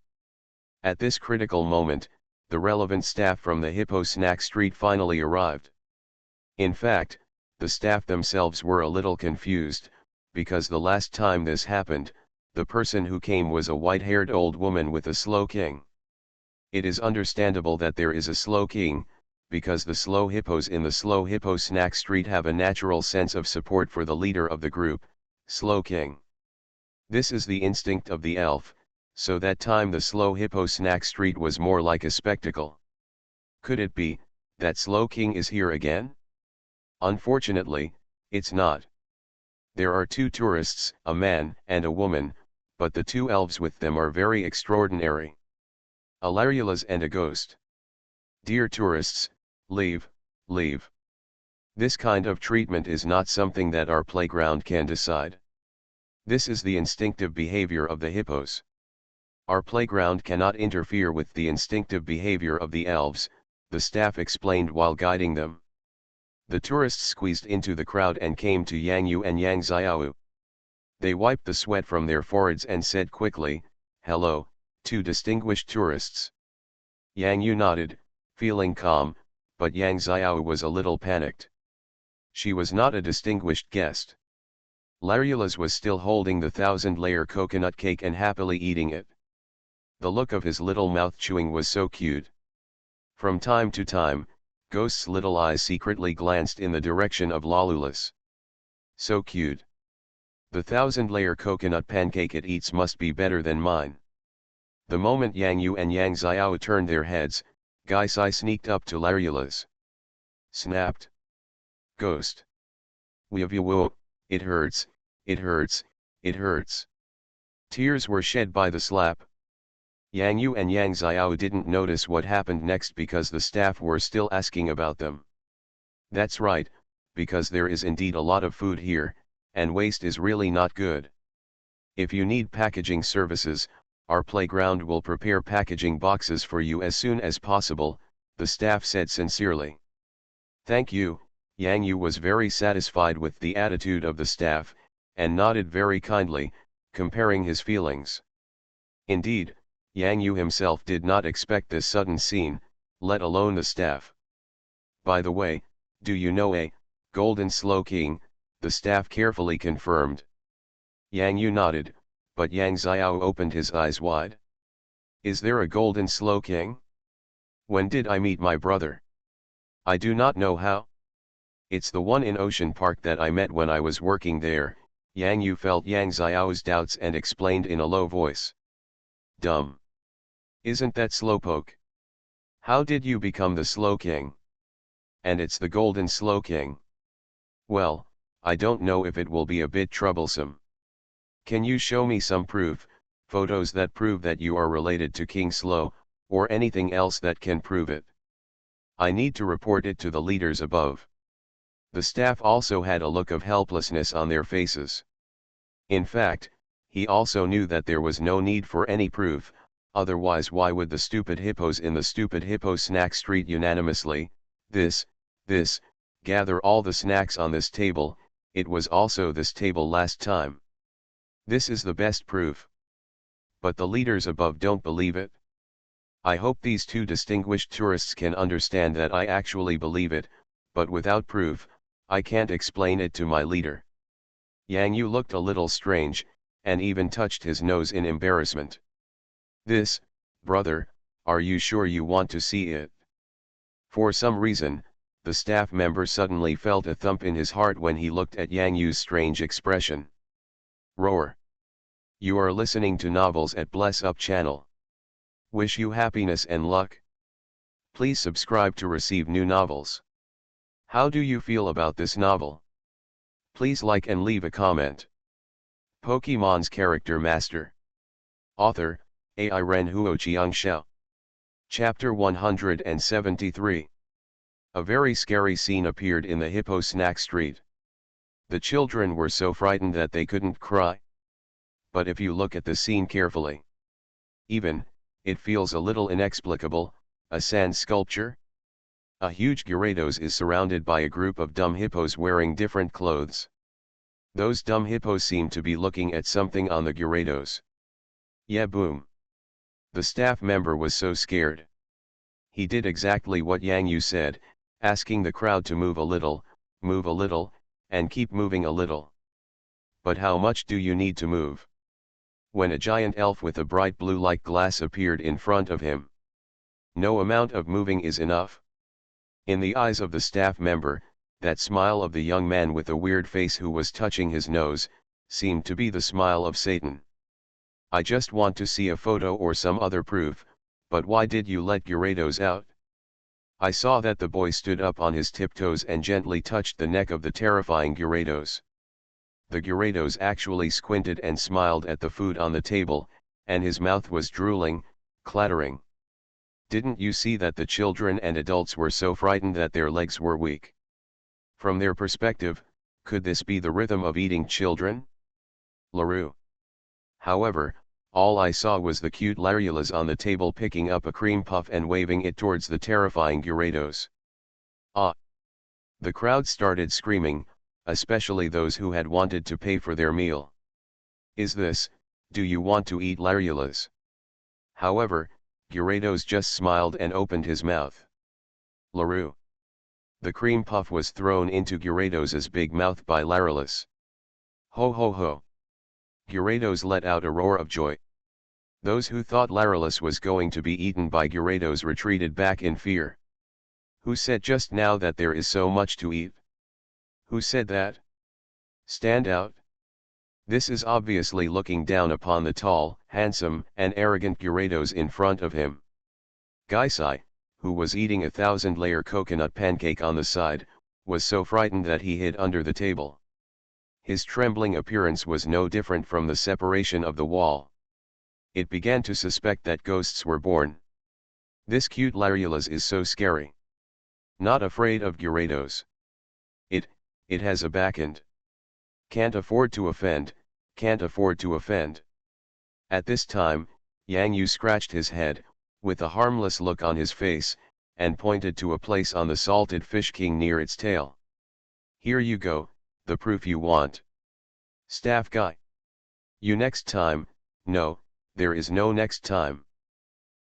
At this critical moment, the relevant staff from the Hippo Snack Street finally arrived. In fact, the staff themselves were a little confused, because the last time this happened, the person who came was a white-haired old woman with a slow king. It is understandable that there is a slow king, because the slow hippos in the Slow Hippo Snack Street have a natural sense of support for the leader of the group, Slow King. This is the instinct of the elf, So that time the Slow Hippo Snack Street was more like a spectacle. Could it be that Slow King is here again? Unfortunately, it's not. There are two tourists, a man and a woman, but the two elves with them are very extraordinary. A Larulas and a ghost. Dear tourists, leave, leave. This kind of treatment is not something that our playground can decide. This is the instinctive behavior of the hippos. Our playground cannot interfere with the instinctive behavior of the elves, the staff explained while guiding them. The tourists squeezed into the crowd and came to Yang Yu and Yang Xiao. They wiped the sweat from their foreheads and said quickly, "Hello, two distinguished tourists." Yang Yu nodded, feeling calm, but Yang Xiao was a little panicked. She was not a distinguished guest. Larulas was still holding the 1,000-layer coconut cake and happily eating it. The look of his little mouth chewing was so cute. From time to time, Ghost's little eyes secretly glanced in the direction of Lalulas. So cute. The 1,000-layer coconut pancake it eats must be better than mine. The moment Yang Yu and Yang Xiao turned their heads, Gai Sai sneaked up to Larulas. Snapped. Ghost. Woo, it hurts, it hurts, it hurts. Tears were shed by the slap. Yang Yu and Yang Xiao didn't notice what happened next because the staff were still asking about them. That's right, because there is indeed a lot of food here, and waste is really not good. If you need packaging services, our playground will prepare packaging boxes for you as soon as possible, the staff said sincerely. Thank you. Yang Yu was very satisfied with the attitude of the staff, and nodded very kindly, comparing his feelings. Indeed, Yang Yu himself did not expect this sudden scene, let alone the staff. By the way, do you know a Golden Slow King? The staff carefully confirmed. Yang Yu nodded, but Yang Xiao opened his eyes wide. Is there a Golden Slow King? When did I meet my brother? I do not know how. It's the one in Ocean Park that I met when I was working there. Yang Yu felt Yang Xiao's doubts and explained in a low voice. Dumb. Isn't that Slowpoke? How did you become the Slow King? And it's the Golden Slow King. Well, I don't know if it will be a bit troublesome. Can you show me some proof, photos that prove that you are related to King Slow, or anything else that can prove it? I need to report it to the leaders above. The staff also had a look of helplessness on their faces. In fact, he also knew that there was no need for any proof, otherwise why would the stupid hippos in the stupid hippo snack street unanimously, this, gather all the snacks on this table, it was also this table last time. This is the best proof. But the leaders above don't believe it. I hope these two distinguished tourists can understand that I actually believe it, but without proof, I can't explain it to my leader. Yang Yu looked a little strange, and even touched his nose in embarrassment. This, brother, are you sure you want to see it? For some reason, the staff member suddenly felt a thump in his heart when he looked at Yang Yu's strange expression. Roar. You are listening to Novels at Bless Up channel. Wish you happiness and luck. Please subscribe to receive new novels. How do you feel about this novel? Please like and leave a comment. Pokemon's Character Master. Author, Ai Ren Huo Chiang Xiao. Chapter 173. A very scary scene appeared in the Hippo Snack Street. The children were so frightened that they couldn't cry. But if you look at the scene carefully, it feels a little inexplicable. A sand sculpture? A huge Gyarados is surrounded by a group of dumb hippos wearing different clothes. Those dumb hippos seem to be looking at something on the Gyarados. Yeah, boom. The staff member was so scared. He did exactly what Yang Yu said, asking the crowd to move a little, and keep moving a little. But how much do you need to move? When a giant elf with a bright blue-like glass appeared in front of him. No amount of moving is enough. In the eyes of the staff member, that smile of the young man with a weird face who was touching his nose, seemed to be the smile of Satan. I just want to see a photo or some other proof, but why did you let Gyarados out? I saw that the boy stood up on his tiptoes and gently touched the neck of the terrifying Gyarados. The Gyarados actually squinted and smiled at the food on the table, and his mouth was drooling, clattering. Didn't you see that the children and adults were so frightened that their legs were weak? From their perspective, could this be the rhythm of eating children? LaRue. However, all I saw was the cute Larulas on the table picking up a cream puff and waving it towards the terrifying Gyarados. Ah! The crowd started screaming, especially those who had wanted to pay for their meal. Do you want to eat Larulas? However, Gyarados just smiled and opened his mouth. LaRue. The cream puff was thrown into Gyarados' big mouth by Larulus. Ho ho ho! Gyarados let out a roar of joy. Those who thought Larulus was going to be eaten by Gyarados retreated back in fear. Who said just now that there is so much to eat? Who said that? Stand out. This is obviously looking down upon the tall, handsome, and arrogant Gyarados in front of him. Gaisai, who was eating a 1,000-layer coconut pancake on the side, was so frightened that he hid under the table. His trembling appearance was no different from the separation of the wall. It began to suspect that ghosts were born. This cute Larulus is so scary. Not afraid of Gyarados. It has a backend. Can't afford to offend, can't afford to offend. At this time, Yang Yu scratched his head, with a harmless look on his face, and pointed to a place on the salted fish king near its tail. Here you go, the proof you want. Staff guy. You next time. No, there is no next time.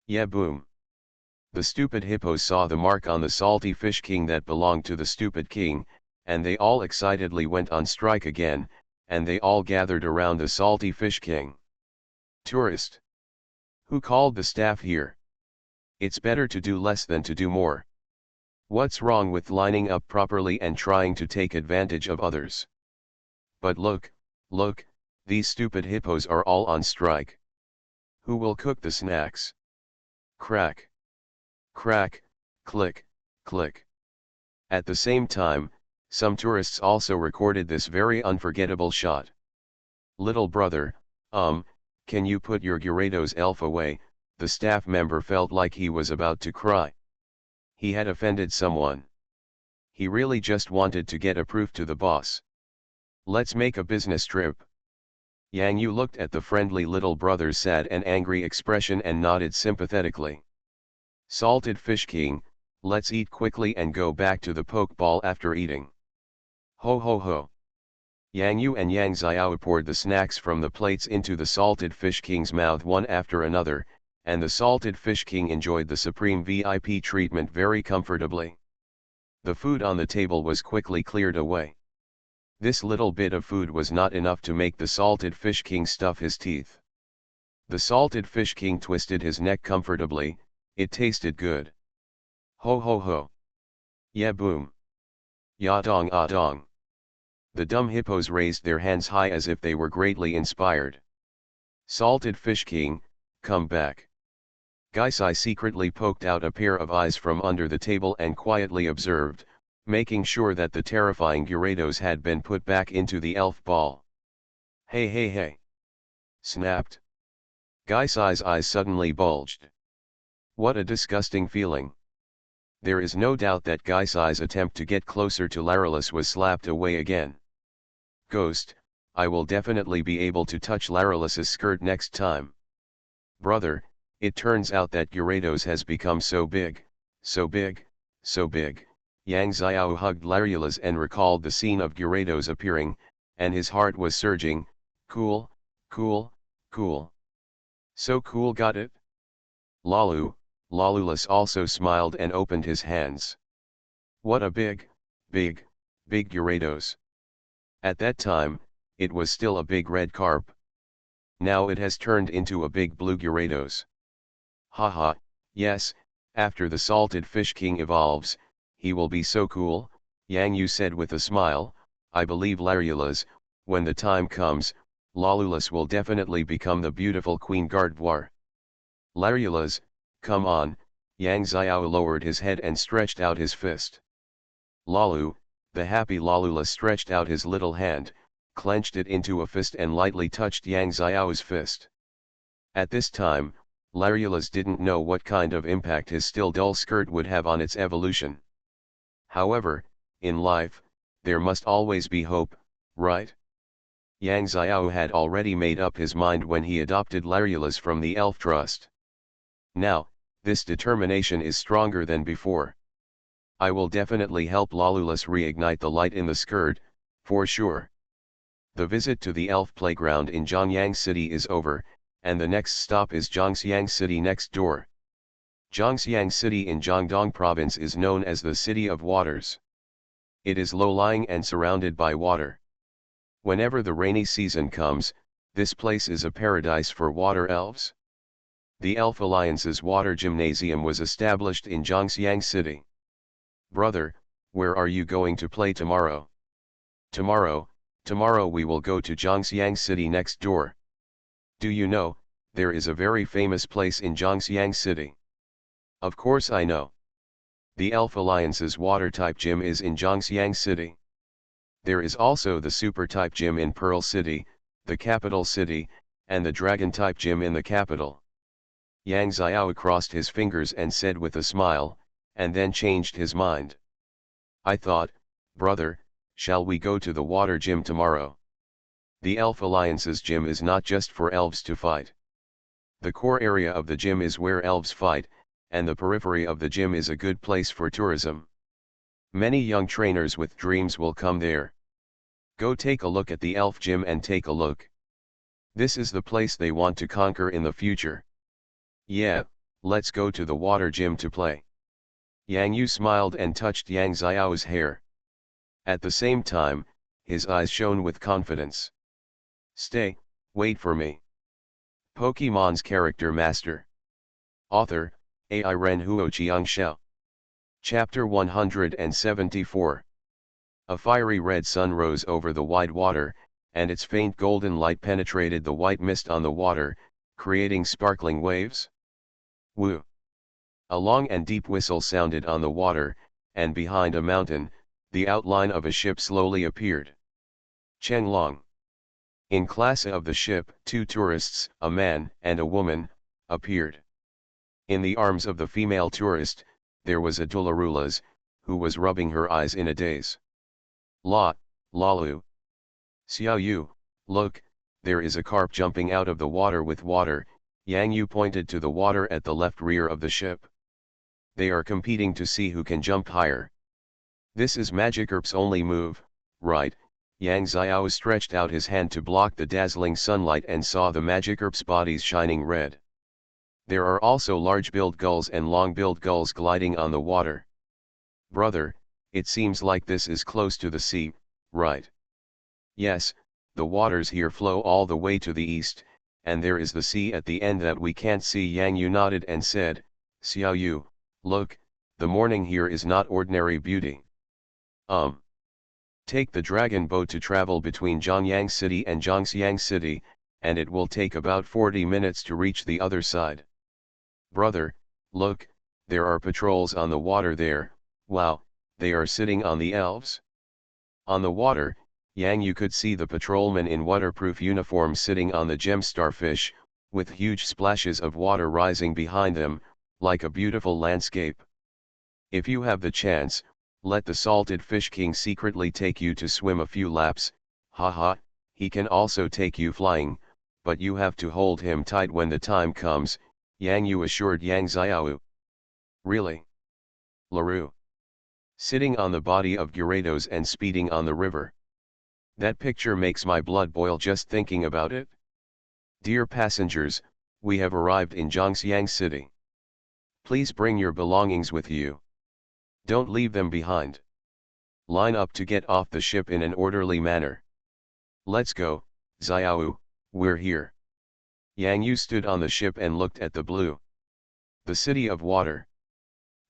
Yeah, boom. The stupid hippos saw the mark on the salty fish king that belonged to the stupid king, and they all excitedly went on strike again, and they all gathered around the salty fish king. Tourist. Who called the staff here? It's better to do less than to do more. What's wrong with lining up properly and trying to take advantage of others? But look, these stupid hippos are all on strike. Who will cook the snacks? Crack. Crack, click, click. At the same time, some tourists also recorded this very unforgettable shot. Little brother, can you put your Gyarados elf away? The staff member felt like he was about to cry. He had offended someone. He really just wanted to get a proof to the boss. Let's make a business trip. Yang Yu looked at the friendly little brother's sad and angry expression and nodded sympathetically. Salted Fish King, let's eat quickly and go back to the Pokeball after eating. Ho ho ho. Yang Yu and Yang Xiao poured the snacks from the plates into the Salted Fish King's mouth one after another, and the Salted Fish King enjoyed the supreme VIP treatment very comfortably. The food on the table was quickly cleared away. This little bit of food was not enough to make the Salted Fish King stuff his teeth. The Salted Fish King twisted his neck comfortably. It tasted good. Ho ho ho. Yeah, boom. Ya dong ah dong. The dumb hippos raised their hands high as if they were greatly inspired. Salted Fish King, come back. Gaisai secretly poked out a pair of eyes from under the table and quietly observed, making sure that the terrifying Gyarados had been put back into the elf ball. Hey hey hey. Snapped. Gaisai's eyes suddenly bulged. What a disgusting feeling. There is no doubt that Gaisai's attempt to get closer to Larulus was slapped away again. Ghost, I will definitely be able to touch Larulus's skirt next time. Brother, it turns out that Gyarados has become so big, so big, so big. Yang Xiao hugged Larulus and recalled the scene of Gyarados appearing, and his heart was surging. Cool, cool, cool. So cool, got it? Lalulus also smiled and opened his hands. What a big Gyarados. At that time, it was still a big red carp. Now it has turned into a big blue Gyarados. Haha, yes, after the Salted Fish King evolves, he will be so cool, Yang Yu said with a smile. I believe Larulus, when the time comes, Lolulus will definitely become the beautiful Queen Gardevoir. Larulus, come on, Yang Xiao lowered his head and stretched out his fist. Lalu, the happy Lolulus stretched out his little hand, clenched it into a fist and lightly touched Yang Xiao's fist. At this time, Larulus didn't know what kind of impact his still dull skirt would have on its evolution. However, in life, there must always be hope, right? Yang Xiao had already made up his mind when he adopted Larulus from the elf trust. Now, this determination is stronger than before. I will definitely help Lolulus reignite the light in the skirt, for sure. The visit to the elf playground in Zhongyang City is over, and the next stop is Zhongxiang City next door. Zhongxiang City in Jiangdong Province is known as the City of Waters. It is low-lying and surrounded by water. Whenever the rainy season comes, this place is a paradise for water elves. The Elf Alliance's water gymnasium was established in Zhongxiang City. Brother, where are you going to play tomorrow? Tomorrow we will go to Zhongxiang City next door. Do you know, there is a very famous place in Zhongxiang City? Of course I know. The Elf Alliance's water-type gym is in Zhongxiang City. There is also the super-type gym in Pearl City, the capital city, and the dragon-type gym in the capital. Yang Xiao crossed his fingers and said with a smile, and then changed his mind. I thought, brother, shall we go to the water gym tomorrow? The Elf Alliance's gym is not just for elves to fight. The core area of the gym is where elves fight, and the periphery of the gym is a good place for tourism. Many young trainers with dreams will come there. Go take a look at the elf gym and take a look. This is the place they want to conquer in the future. Yeah, let's go to the water gym to play. Yang Yu smiled and touched Yang Xiao's hair. At the same time, his eyes shone with confidence. Stay, wait for me. Pokémon's Character Master. Author, Ai Ren Huo Qiangxiao. Chapter 174. A fiery red sun rose over the wide water, and its faint golden light penetrated the white mist on the water, creating sparkling waves. Woo! A long and deep whistle sounded on the water, and behind a mountain, the outline of a ship slowly appeared. Cheng Long. In class of the ship, two tourists, a man and a woman, appeared. In the arms of the female tourist, there was a Dularulaz, who was rubbing her eyes in a daze. Lalu. Xiao Yu, look, there is a carp jumping out of the water with water. Yang Yu pointed to the water at the left rear of the ship. They are competing to see who can jump higher. This is Magikarp's only move, right? Yang Xiao stretched out his hand to block the dazzling sunlight and saw the Magikarp's bodies shining red. There are also large-billed gulls and long-billed gulls gliding on the water. Brother, it seems like this is close to the sea, right? Yes, the waters here flow all the way to the east, and there is the sea at the end that we can't see. Yang Yu nodded and said, Xiao Yu, look, the morning here is not ordinary beauty. Take the dragon boat to travel between Zhongyang City and Zhongxiang City, and it will take about 40 minutes to reach the other side. Brother, look, there are patrols on the water there. Wow, they are sitting on the elves? On the water, Yang Yu could see the patrolmen in waterproof uniforms sitting on the gem starfish, with huge splashes of water rising behind them, like a beautiful landscape. If you have the chance, let the salted fish king secretly take you to swim a few laps. Haha, he can also take you flying, but you have to hold him tight when the time comes, Yang Yu assured Yang Xiao. Really? Laru. Sitting on the body of Gyarados and speeding on the river. That picture makes my blood boil just thinking about it. Dear passengers, we have arrived in Zhongxiang City. Please bring your belongings with you. Don't leave them behind. Line up to get off the ship in an orderly manner. Let's go, Xiao, we're here. Yang Yu stood on the ship and looked at the blue. The City of Water.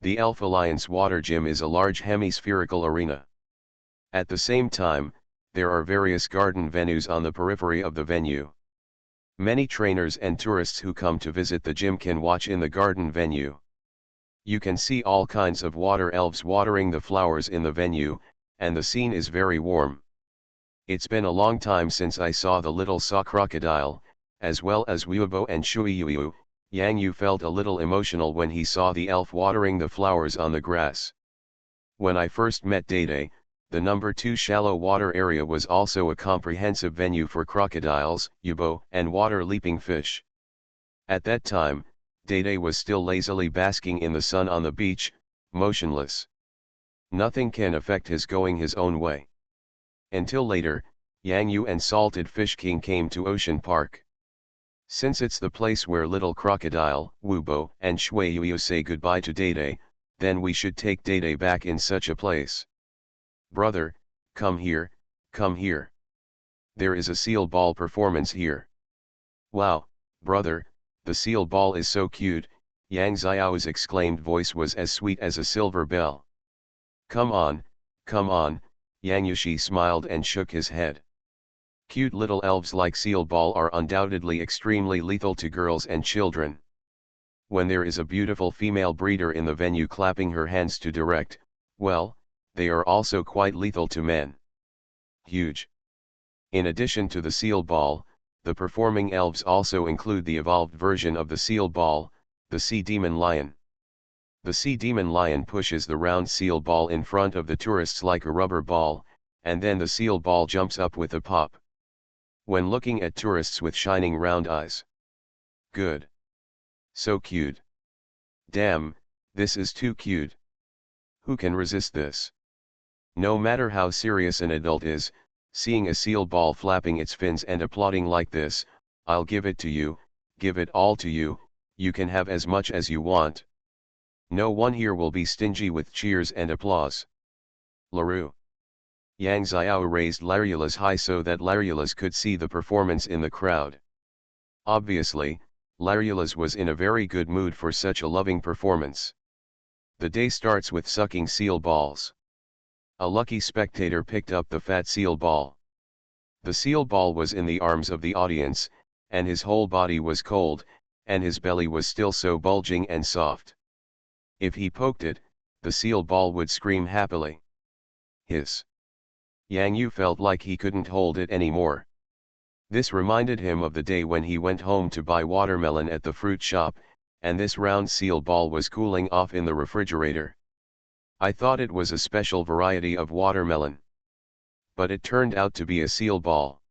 The Elf Alliance Water Gym is a large hemispherical arena. At the same time, there are various garden venues on the periphery of the venue. Many trainers and tourists who come to visit the gym can watch in the garden venue. You can see all kinds of water elves watering the flowers in the venue, and the scene is very warm. It's been a long time since I saw the little saw crocodile, as well as Wubo and Shuiyu. Yang Yu felt a little emotional when he saw the elf watering the flowers on the grass. When I first met Dede, the number 2 shallow water area was also a comprehensive venue for crocodiles, Yubo, and water-leaping fish. At that time, Dede was still lazily basking in the sun on the beach, motionless. Nothing can affect his going his own way. Until later, Yang Yu and Salted Fish King came to Ocean Park. Since it's the place where little crocodile, Wubo, and Shuiyu say goodbye to Dede, then we should take Dede back in such a place. Brother, come here, come here. There is a seal ball performance here. Wow, brother, the seal ball is so cute. Yang Xiao's exclaimed voice was as sweet as a silver bell. Come on, Yang Yushi smiled and shook his head. Cute little elves like seal ball are undoubtedly extremely lethal to girls and children. When there is a beautiful female breeder in the venue clapping her hands to direct, well, they are also quite lethal to men. Huge. In addition to the seal ball, the performing elves also include the evolved version of the seal ball, the sea demon lion. The sea demon lion pushes the round seal ball in front of the tourists like a rubber ball, and then the seal ball jumps up with a pop. When looking at tourists with shining round eyes. Good. So cute. Damn, this is too cute. Who can resist this? No matter how serious an adult is, seeing a seal ball flapping its fins and applauding like this, I'll give it to you, give it all to you, you can have as much as you want. No one here will be stingy with cheers and applause. LaRue. Yang Xiao raised Larulus high so that Larulus could see the performance in the crowd. Obviously, Larulus was in a very good mood for such a loving performance. The day starts with sucking seal balls. A lucky spectator picked up the fat seal ball. The seal ball was in the arms of the audience, and his whole body was cold, and his belly was still so bulging and soft. If he poked it, the seal ball would scream happily. Hiss. Yang Yu felt like he couldn't hold it anymore. This reminded him of the day when he went home to buy watermelon at the fruit shop, and this round seal ball was cooling off in the refrigerator. I thought it was a special variety of watermelon. But it turned out to be a seal ball.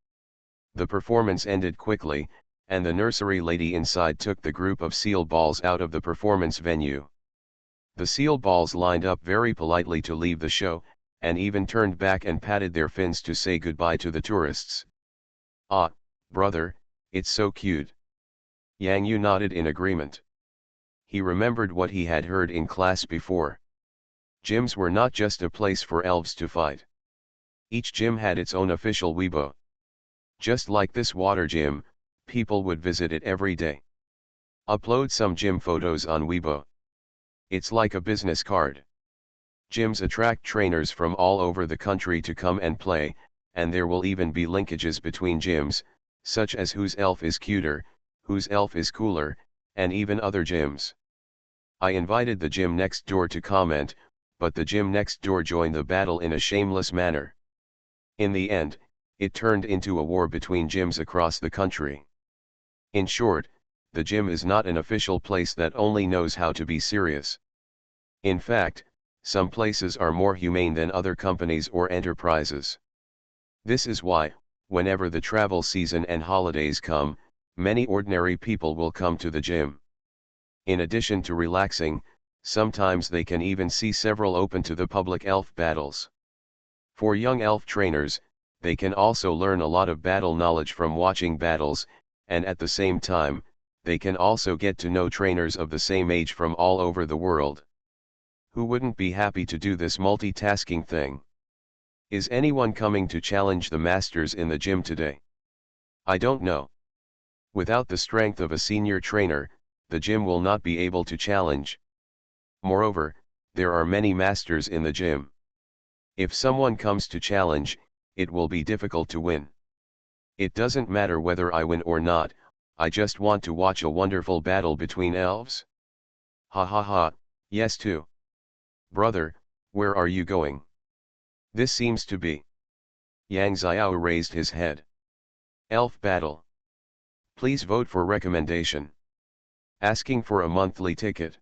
The performance ended quickly, and the nursery lady inside took the group of seal balls out of the performance venue. The seal balls lined up very politely to leave the show, and even turned back and patted their fins to say goodbye to the tourists. Ah, brother, it's so cute. Yang Yu nodded in agreement. He remembered what he had heard in class before. Gyms were not just a place for elves to fight. Each gym had its own official Weibo. Just like this water gym, people would visit it every day. Upload some gym photos on Weibo. It's like a business card. Gyms attract trainers from all over the country to come and play, and there will even be linkages between gyms, such as whose elf is cuter, whose elf is cooler, and even other gyms. I invited the gym next door to comment, but the gym next door joined the battle in a shameless manner. In the end, it turned into a war between gyms across the country. In short, the gym is not an official place that only knows how to be serious. In fact, some places are more humane than other companies or enterprises. This is why, whenever the travel season and holidays come, many ordinary people will come to the gym. In addition to relaxing, sometimes they can even see several open to the public elf battles. For young elf trainers, they can also learn a lot of battle knowledge from watching battles, and at the same time, they can also get to know trainers of the same age from all over the world. Who wouldn't be happy to do this multitasking thing? Is anyone coming to challenge the masters in the gym today? I don't know. Without the strength of a senior trainer, the gym will not be able to challenge. Moreover, there are many masters in the gym. If someone comes to challenge, it will be difficult to win. It doesn't matter whether I win or not, I just want to watch a wonderful battle between elves. Ha ha ha, yes too. Brother, where are you going? This seems to be. Yang Xiao raised his head. Elf battle. Please vote for recommendation. Asking for a monthly ticket.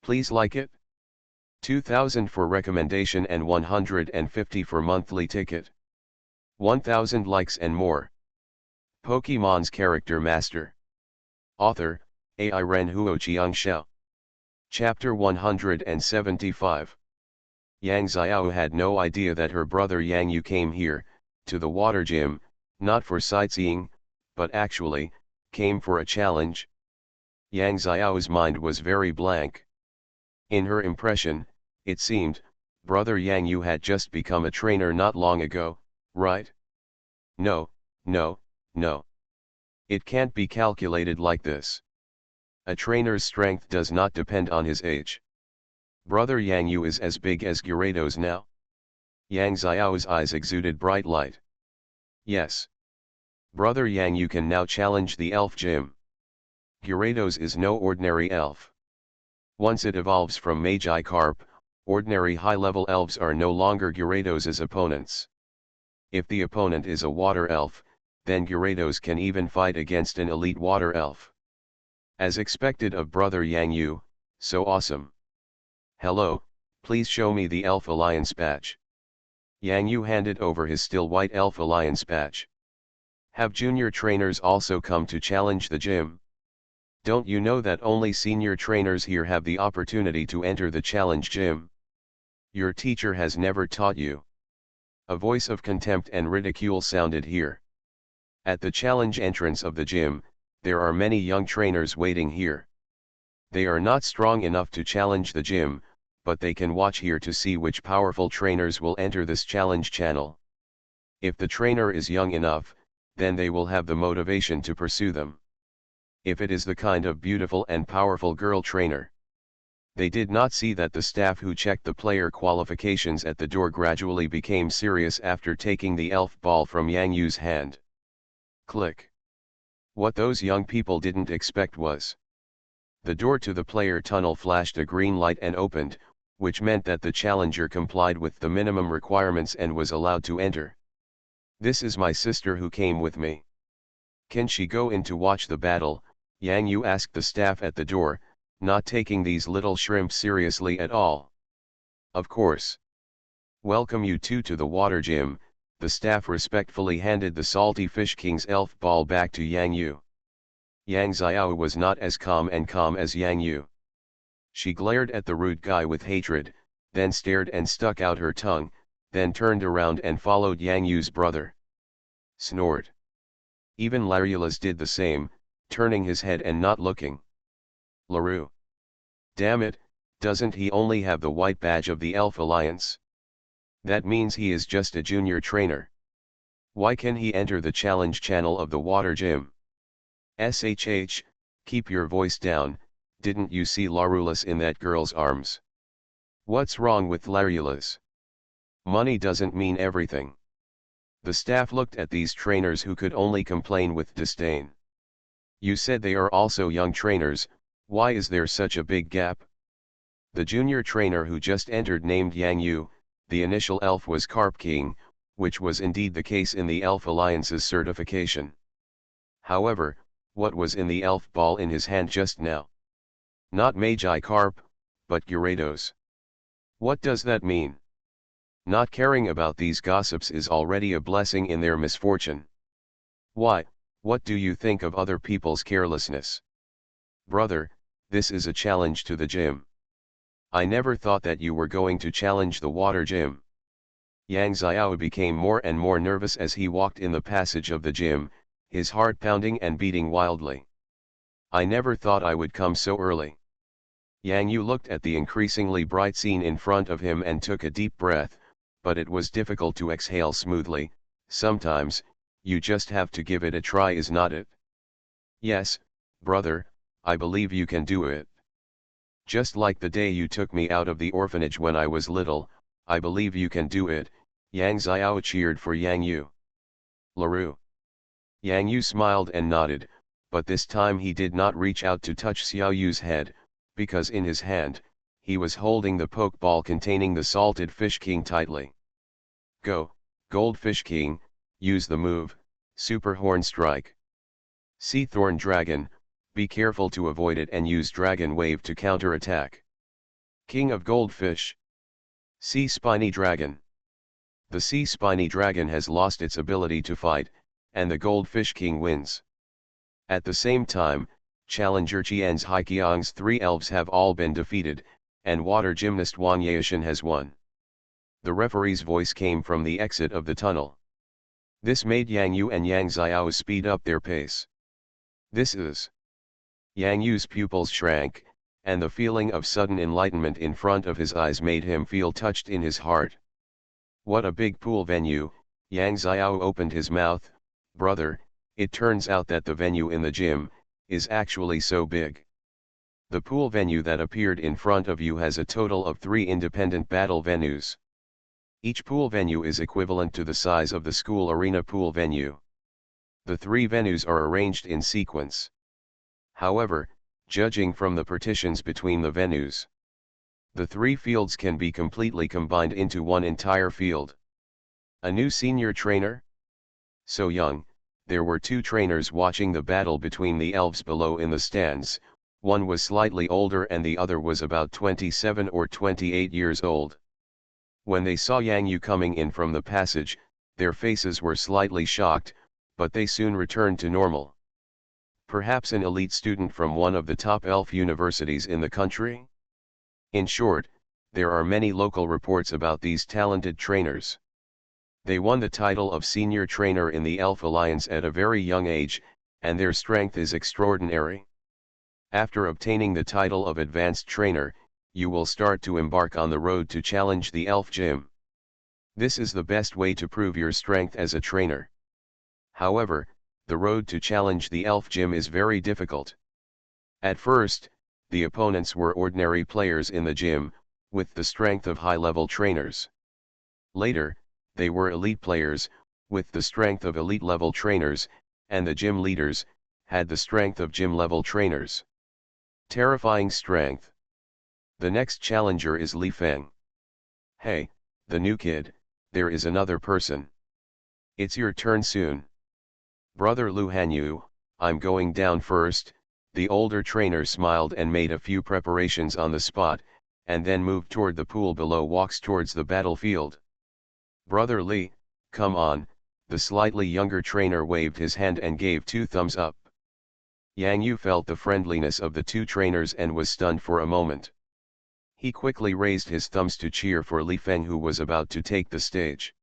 Please like it. 2000 for recommendation and 150 for monthly ticket. 1000 likes and more. Pokemon's Character Master. Author, AI Ren Huo Xiangxiao. Chapter 175. Yang Xiao had no idea that her brother Yang Yu came here, to the water gym, not for sightseeing, but actually, came for a challenge. Yang Xiao's mind was very blank. In her impression, it seemed, brother Yang Yu had just become a trainer not long ago, right? No, no, no. It can't be calculated like this. A trainer's strength does not depend on his age. Brother Yang Yu is as big as Gyarados now. Yang Xiao's eyes exuded bright light. Yes. Brother Yang Yu can now challenge the elf gym. Gyarados is no ordinary elf. Once it evolves from Magikarp, ordinary high-level elves are no longer Gyarados' opponents. If the opponent is a water elf, then Gyarados can even fight against an elite water elf. As expected of brother Yang Yu, so awesome. Hello, please show me the Elf Alliance badge. Yang Yu handed over his still white Elf Alliance badge. Have junior trainers also come to challenge the gym? Don't you know that only senior trainers here have the opportunity to enter the challenge gym? Your teacher has never taught you. A voice of contempt and ridicule sounded here. At the challenge entrance of the gym, there are many young trainers waiting here. They are not strong enough to challenge the gym, but they can watch here to see which powerful trainers will enter this challenge channel. If the trainer is young enough, then they will have the motivation to pursue them. If it is the kind of beautiful and powerful girl trainer. They did not see that the staff who checked the player qualifications at the door gradually became serious after taking the elf ball from Yang Yu's hand. Click. What those young people didn't expect was. The door to the player tunnel flashed a green light and opened, which meant that the challenger complied with the minimum requirements and was allowed to enter. This is my sister who came with me. Can she go in to watch the battle? Yang Yu asked the staff at the door, not taking these little shrimps seriously at all. Of course. Welcome you two to the water gym. The staff respectfully handed the Salty Fish King's elf ball back to Yang Yu. Yang Xiao was not as calm as Yang Yu. She glared at the rude guy with hatred, then stared and stuck out her tongue, then turned around and followed Yang Yu's brother. Snort. Even Larulus did the same, turning his head and not looking. Laru. Damn it, doesn't he only have the white badge of the Elf Alliance? That means he is just a junior trainer. Why can he enter the challenge channel of the water gym? SHH, keep your voice down, didn't you see Larulus in that girl's arms? What's wrong with Larulus? Money doesn't mean everything. The staff looked at these trainers who could only complain with disdain. You said they are also young trainers, why is there such a big gap? The junior trainer who just entered named Yang Yu, the initial elf was Carp King, which was indeed the case in the Elf Alliance's certification. However, what was in the elf ball in his hand just now? Not Magikarp, but Gyarados. What does that mean? Not caring about these gossips is already a blessing in their misfortune. Why, what do you think of other people's carelessness? Brother, this is a challenge to the gym. I never thought that you were going to challenge the water gym. Yang Xiao became more and more nervous as he walked in the passage of the gym, his heart pounding and beating wildly. I never thought I would come so early. Yang Yu looked at the increasingly bright scene in front of him and took a deep breath, but it was difficult to exhale smoothly. Sometimes, you just have to give it a try, is not it? Yes, brother, I believe you can do it. Just like the day you took me out of the orphanage when I was little, I believe you can do it. Yang Xiao cheered for Yang Yu. LaRue. Yang Yu smiled and nodded, but this time he did not reach out to touch Xiao Yu's head, because in his hand, he was holding the pokeball containing the salted fish king tightly. Go, Goldfish King, use the move, Super Horn Strike. Sea Thorn Dragon, be careful to avoid it and use Dragon Wave to counter-attack. King of Goldfish. Sea Spiny Dragon. The Sea Spiny Dragon has lost its ability to fight, and the Goldfish King wins. At the same time, Challenger Qian's Haiqiang's 3 elves have all been defeated, and water gymnast Wang Yaishan has won. The referee's voice came from the exit of the tunnel. This made Yang Yu and Yang Xiao speed up their pace. This is. Yang Yu's pupils shrank, and the feeling of sudden enlightenment in front of his eyes made him feel touched in his heart. What a big pool venue, Yang Xiao opened his mouth. Brother, it turns out that the venue in the gym is actually so big. The pool venue that appeared in front of you has a total of 3 independent battle venues. Each pool venue is equivalent to the size of the school arena pool venue. The 3 venues are arranged in sequence. However, judging from the partitions between the venues, the 3 fields can be completely combined into one entire field. A new senior trainer? So young, there were 2 trainers watching the battle between the elves below in the stands. One was slightly older and the other was about 27 or 28 years old. When they saw Yang Yu coming in from the passage, their faces were slightly shocked, but they soon returned to normal. Perhaps an elite student from one of the top elf universities in the country? In short, there are many local reports about these talented trainers. They won the title of senior trainer in the Elf Alliance at a very young age, and their strength is extraordinary. After obtaining the title of advanced trainer, you will start to embark on the road to challenge the Elf Gym. This is the best way to prove your strength as a trainer. However, the road to challenge the Elf Gym is very difficult. At first, the opponents were ordinary players in the gym, with the strength of high-level trainers. Later, they were elite players, with the strength of elite-level trainers, and the gym leaders had the strength of gym-level trainers. Terrifying strength. The next challenger is Li Feng. Hey, the new kid, there is another person. It's your turn soon. Brother Lu Hanyu, I'm going down first. The older trainer smiled and made a few preparations on the spot, and then moved toward the pool below, walks towards the battlefield. Brother Li, come on, the slightly younger trainer waved his hand and gave 2 thumbs up. Yang Yu felt the friendliness of the 2 trainers and was stunned for a moment. He quickly raised his thumbs to cheer for Li Feng, who was about to take the stage.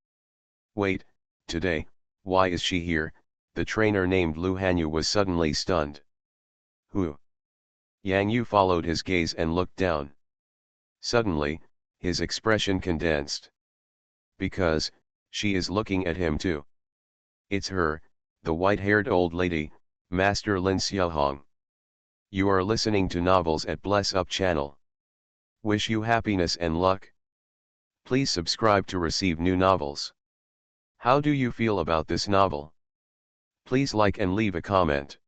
Wait, today, why is she here? The trainer named Lu Hanyu was suddenly stunned. Who? Yang Yu followed his gaze and looked down. Suddenly, his expression condensed. Because, she is looking at him too. It's her, the white-haired old lady, Master Lin Xiaohong. You are listening to Novels at Bless Up channel. Wish you happiness and luck. Please subscribe to receive new novels. How do you feel about this novel? Please like and leave a comment.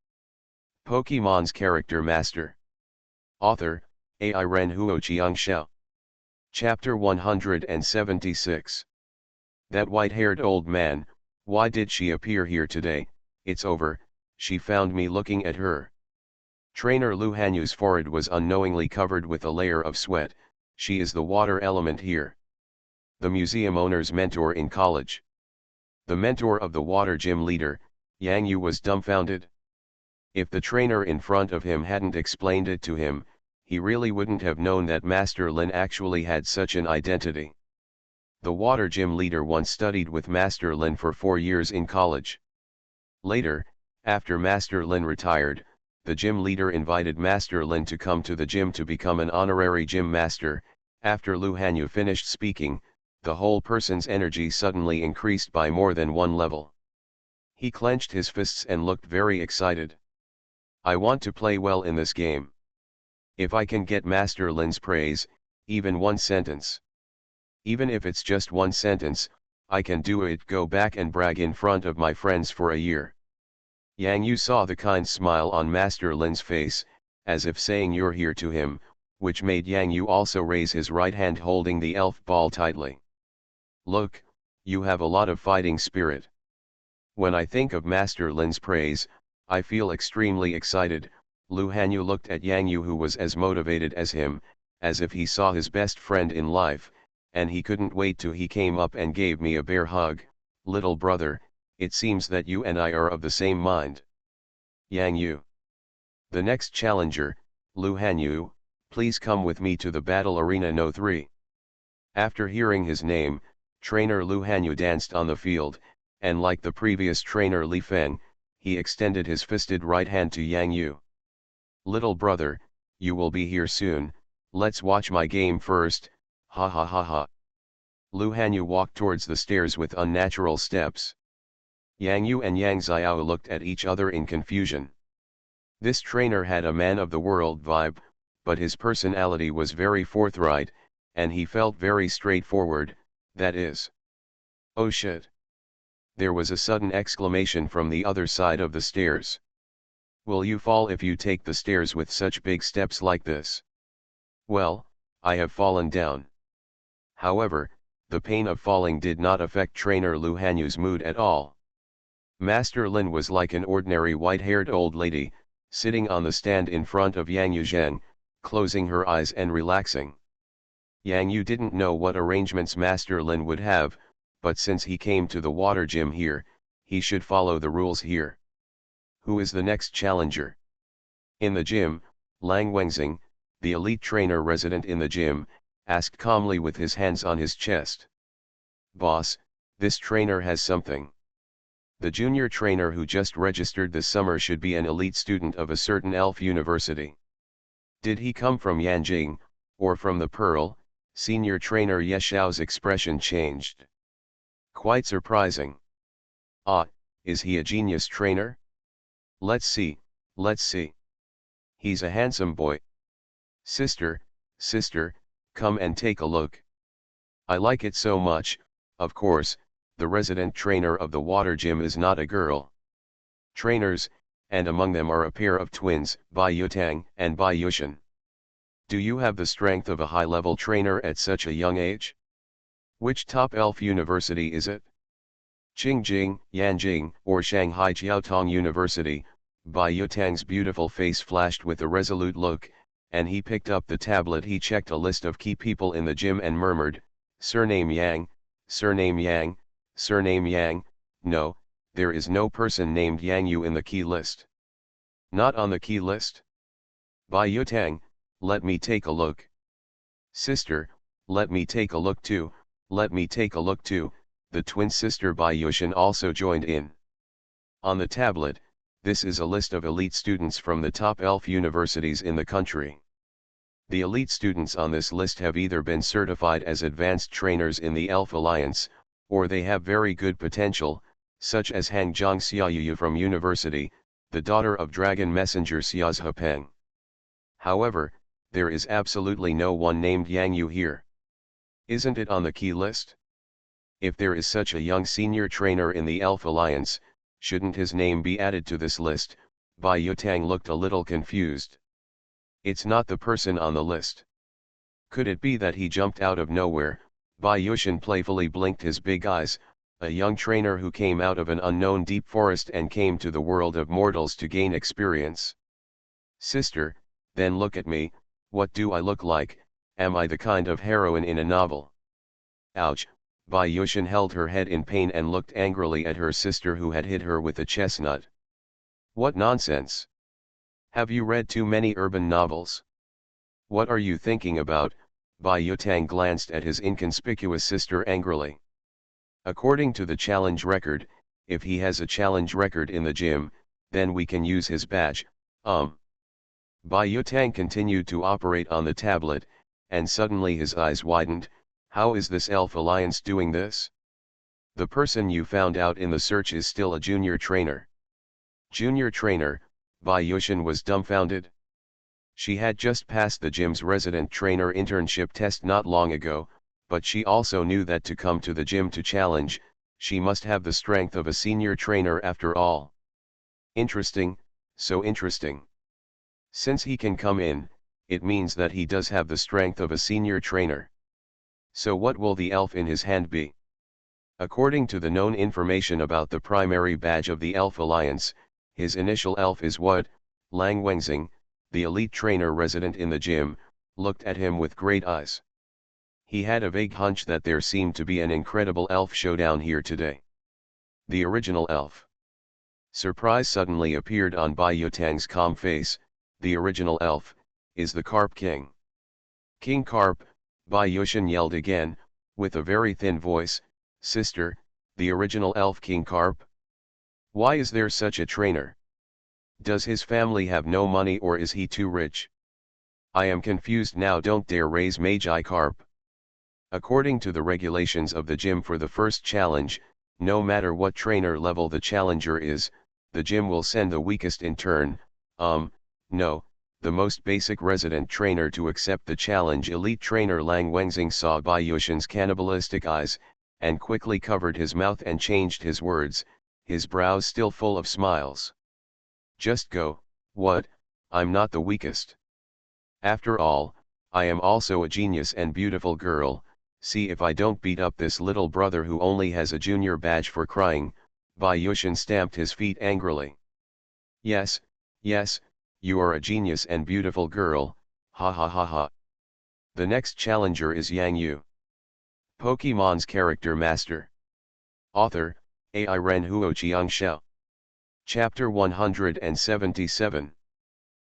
Pokemon's Character Master. Author, Ai Ren Huo Xiangxiao. Chapter 176. That white-haired old man, why did she appear here today? It's over, she found me looking at her. Trainer Lu Hanyu's forehead was unknowingly covered with a layer of sweat. She is the water element here. The museum owner's mentor in college. The mentor of the water gym leader, Yang Yu was dumbfounded. If the trainer in front of him hadn't explained it to him, he really wouldn't have known that Master Lin actually had such an identity. The water gym leader once studied with Master Lin for 4 years in college. Later, after Master Lin retired, the gym leader invited Master Lin to come to the gym to become an honorary gym master. After Lu Hanyu finished speaking, the whole person's energy suddenly increased by more than 1 level. He clenched his fists and looked very excited. I want to play well in this game. If I can get Master Lin's praise, even 1 sentence. Even if it's just 1 sentence, I can do it, go back and brag in front of my friends for a year. Yang Yu saw the kind smile on Master Lin's face, as if saying you're here to him, which made Yang Yu also raise his right hand holding the elf ball tightly. Look, you have a lot of fighting spirit. When I think of Master Lin's praise, I feel extremely excited. Lu Hanyu looked at Yang Yu, who was as motivated as him, as if he saw his best friend in life, and he couldn't wait till he came up and gave me a bear hug. Little brother, it seems that you and I are of the same mind. Yang Yu. The next challenger, Lu Hanyu, please come with me to the battle arena No. 3. After hearing his name, trainer Lu Hanyu danced on the field, and like the previous trainer Li Feng, he extended his fisted right hand to Yang Yu. Little brother, you will be here soon, let's watch my game first, ha ha ha ha. Lu Hanyu walked towards the stairs with unnatural steps. Yang Yu and Yang Xiao looked at each other in confusion. This trainer had a man of the world vibe, but his personality was very forthright, and he felt very straightforward, that is. Oh shit. There was a sudden exclamation from the other side of the stairs. Will you fall if you take the stairs with such big steps like this? Well, I have fallen down. However, the pain of falling did not affect trainer Lu Hanyu's mood at all. Master Lin was like an ordinary white-haired old lady, sitting on the stand in front of Yang Yu Zheng, closing her eyes and relaxing. Yang Yu didn't know what arrangements Master Lin would have, but since he came to the water gym here, he should follow the rules here. Who is the next challenger? In the gym, Lang Wengxing, the elite trainer resident in the gym, asked calmly with his hands on his chest. Boss, this trainer has something. The junior trainer who just registered this summer should be an elite student of a certain elf university. Did he come from Yanjing, or from the Pearl? Senior trainer Ye Xiao's expression changed. Quite surprising. Ah, is he a genius trainer? Let's see, let's see. He's a handsome boy. Sister, come and take a look. I like it so much. Of course, the resident trainer of the water gym is not a girl. Trainers, and among them are a pair of twins, Bai Yutang and Bai Yushan. Do you have the strength of a high-level trainer at such a young age? Which top elf university is it? Qingjing, Yanjing, or Shanghai Jiaotong University? Bai Yutang's beautiful face flashed with a resolute look, and he picked up the tablet. He checked a list of key people in the gym and murmured, surname Yang, surname Yang, surname Yang. No, there is no person named Yang Yu in the key list. Not on the key list? Bai Yutang, let me take a look. Sister, let me take a look too, let me take a look too. The twin sister Bai Yushan also joined in. On the tablet, this is a list of elite students from the top elf universities in the country. The elite students on this list have either been certified as advanced trainers in the Elf Alliance, or they have very good potential, such as Hangzhong Xiaoyu from University, the daughter of Dragon Messenger Xiaozhe Peng. However, there is absolutely no one named Yang Yu here. Isn't it on the key list? If there is such a young senior trainer in the Elf Alliance, shouldn't his name be added to this list? Bai Yutang looked a little confused. It's not the person on the list. Could it be that he jumped out of nowhere? Bai Yushan playfully blinked his big eyes, a young trainer who came out of an unknown deep forest and came to the world of mortals to gain experience. Sister, then look at me, what do I look like? Am I the kind of heroine in a novel? Ouch. Bai Yushan held her head in pain and looked angrily at her sister who had hit her with a chestnut. What nonsense! Have you read too many urban novels? What are you thinking about? Bai Yutang glanced at his inconspicuous sister angrily. According to the challenge record, if he has a challenge record in the gym, then we can use his badge. Bai Yutang continued to operate on the tablet, and suddenly his eyes widened. How is this Elf Alliance doing this? The person you found out in the search is still a junior trainer. Junior trainer? Bai Yushan was dumbfounded. She had just passed the gym's resident trainer internship test not long ago, but she also knew that to come to the gym to challenge, she must have the strength of a senior trainer after all. Interesting, so interesting. Since he can come in, it means that he does have the strength of a senior trainer. So what will the elf in his hand be? According to the known information about the primary badge of the Elf Alliance, his initial elf is what? Lang Wengxing, the elite trainer resident in the gym, looked at him with great eyes. He had a vague hunch that there seemed to be an incredible elf showdown here today. The original elf. Surprise suddenly appeared on Bai Yutang's calm face. The original elf is the Carp King. King Carp, Bai Yushan yelled again, with a very thin voice. Sister, the original elf King Carp? Why is there such a trainer? Does his family have no money or is he too rich? I am confused now, don't dare raise Magi Carp. According to the regulations of the gym for the first challenge, no matter what trainer level the challenger is, the gym will send the weakest in turn, no, the most basic resident trainer to accept the challenge. Elite trainer Lang Wengxing saw Bai Yushan's cannibalistic eyes, and quickly covered his mouth and changed his words, his brows still full of smiles. Just go, what, I'm not the weakest. After all, I am also a genius and beautiful girl, see if I don't beat up this little brother who only has a junior badge for crying. Bai Yushan stamped his feet angrily. Yes, yes, you are a genius and beautiful girl, ha ha ha ha. The next challenger is Yang Yu. Pokemon's character master. Author, Ai Ren Huo Chiang Shao. Chapter 177.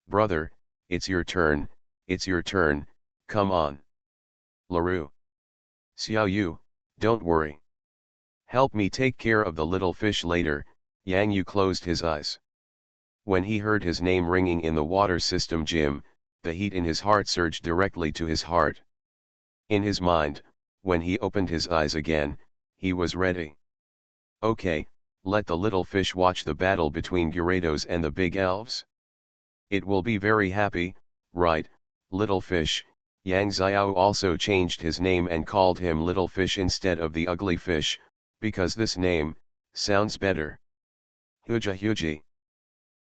Brother, it's your turn, come on. LaRue. Xiao Yu, don't worry. Help me take care of the little fish later. Yang Yu closed his eyes. When he heard his name ringing in the water system gym, the heat in his heart surged directly to his heart. In his mind, when he opened his eyes again, he was ready. Okay, let the little fish watch the battle between Gyarados and the big elves. It will be very happy, right, little fish. Yang Xiao also changed his name and called him Little Fish instead of the Ugly Fish, because this name sounds better. Huja Huji.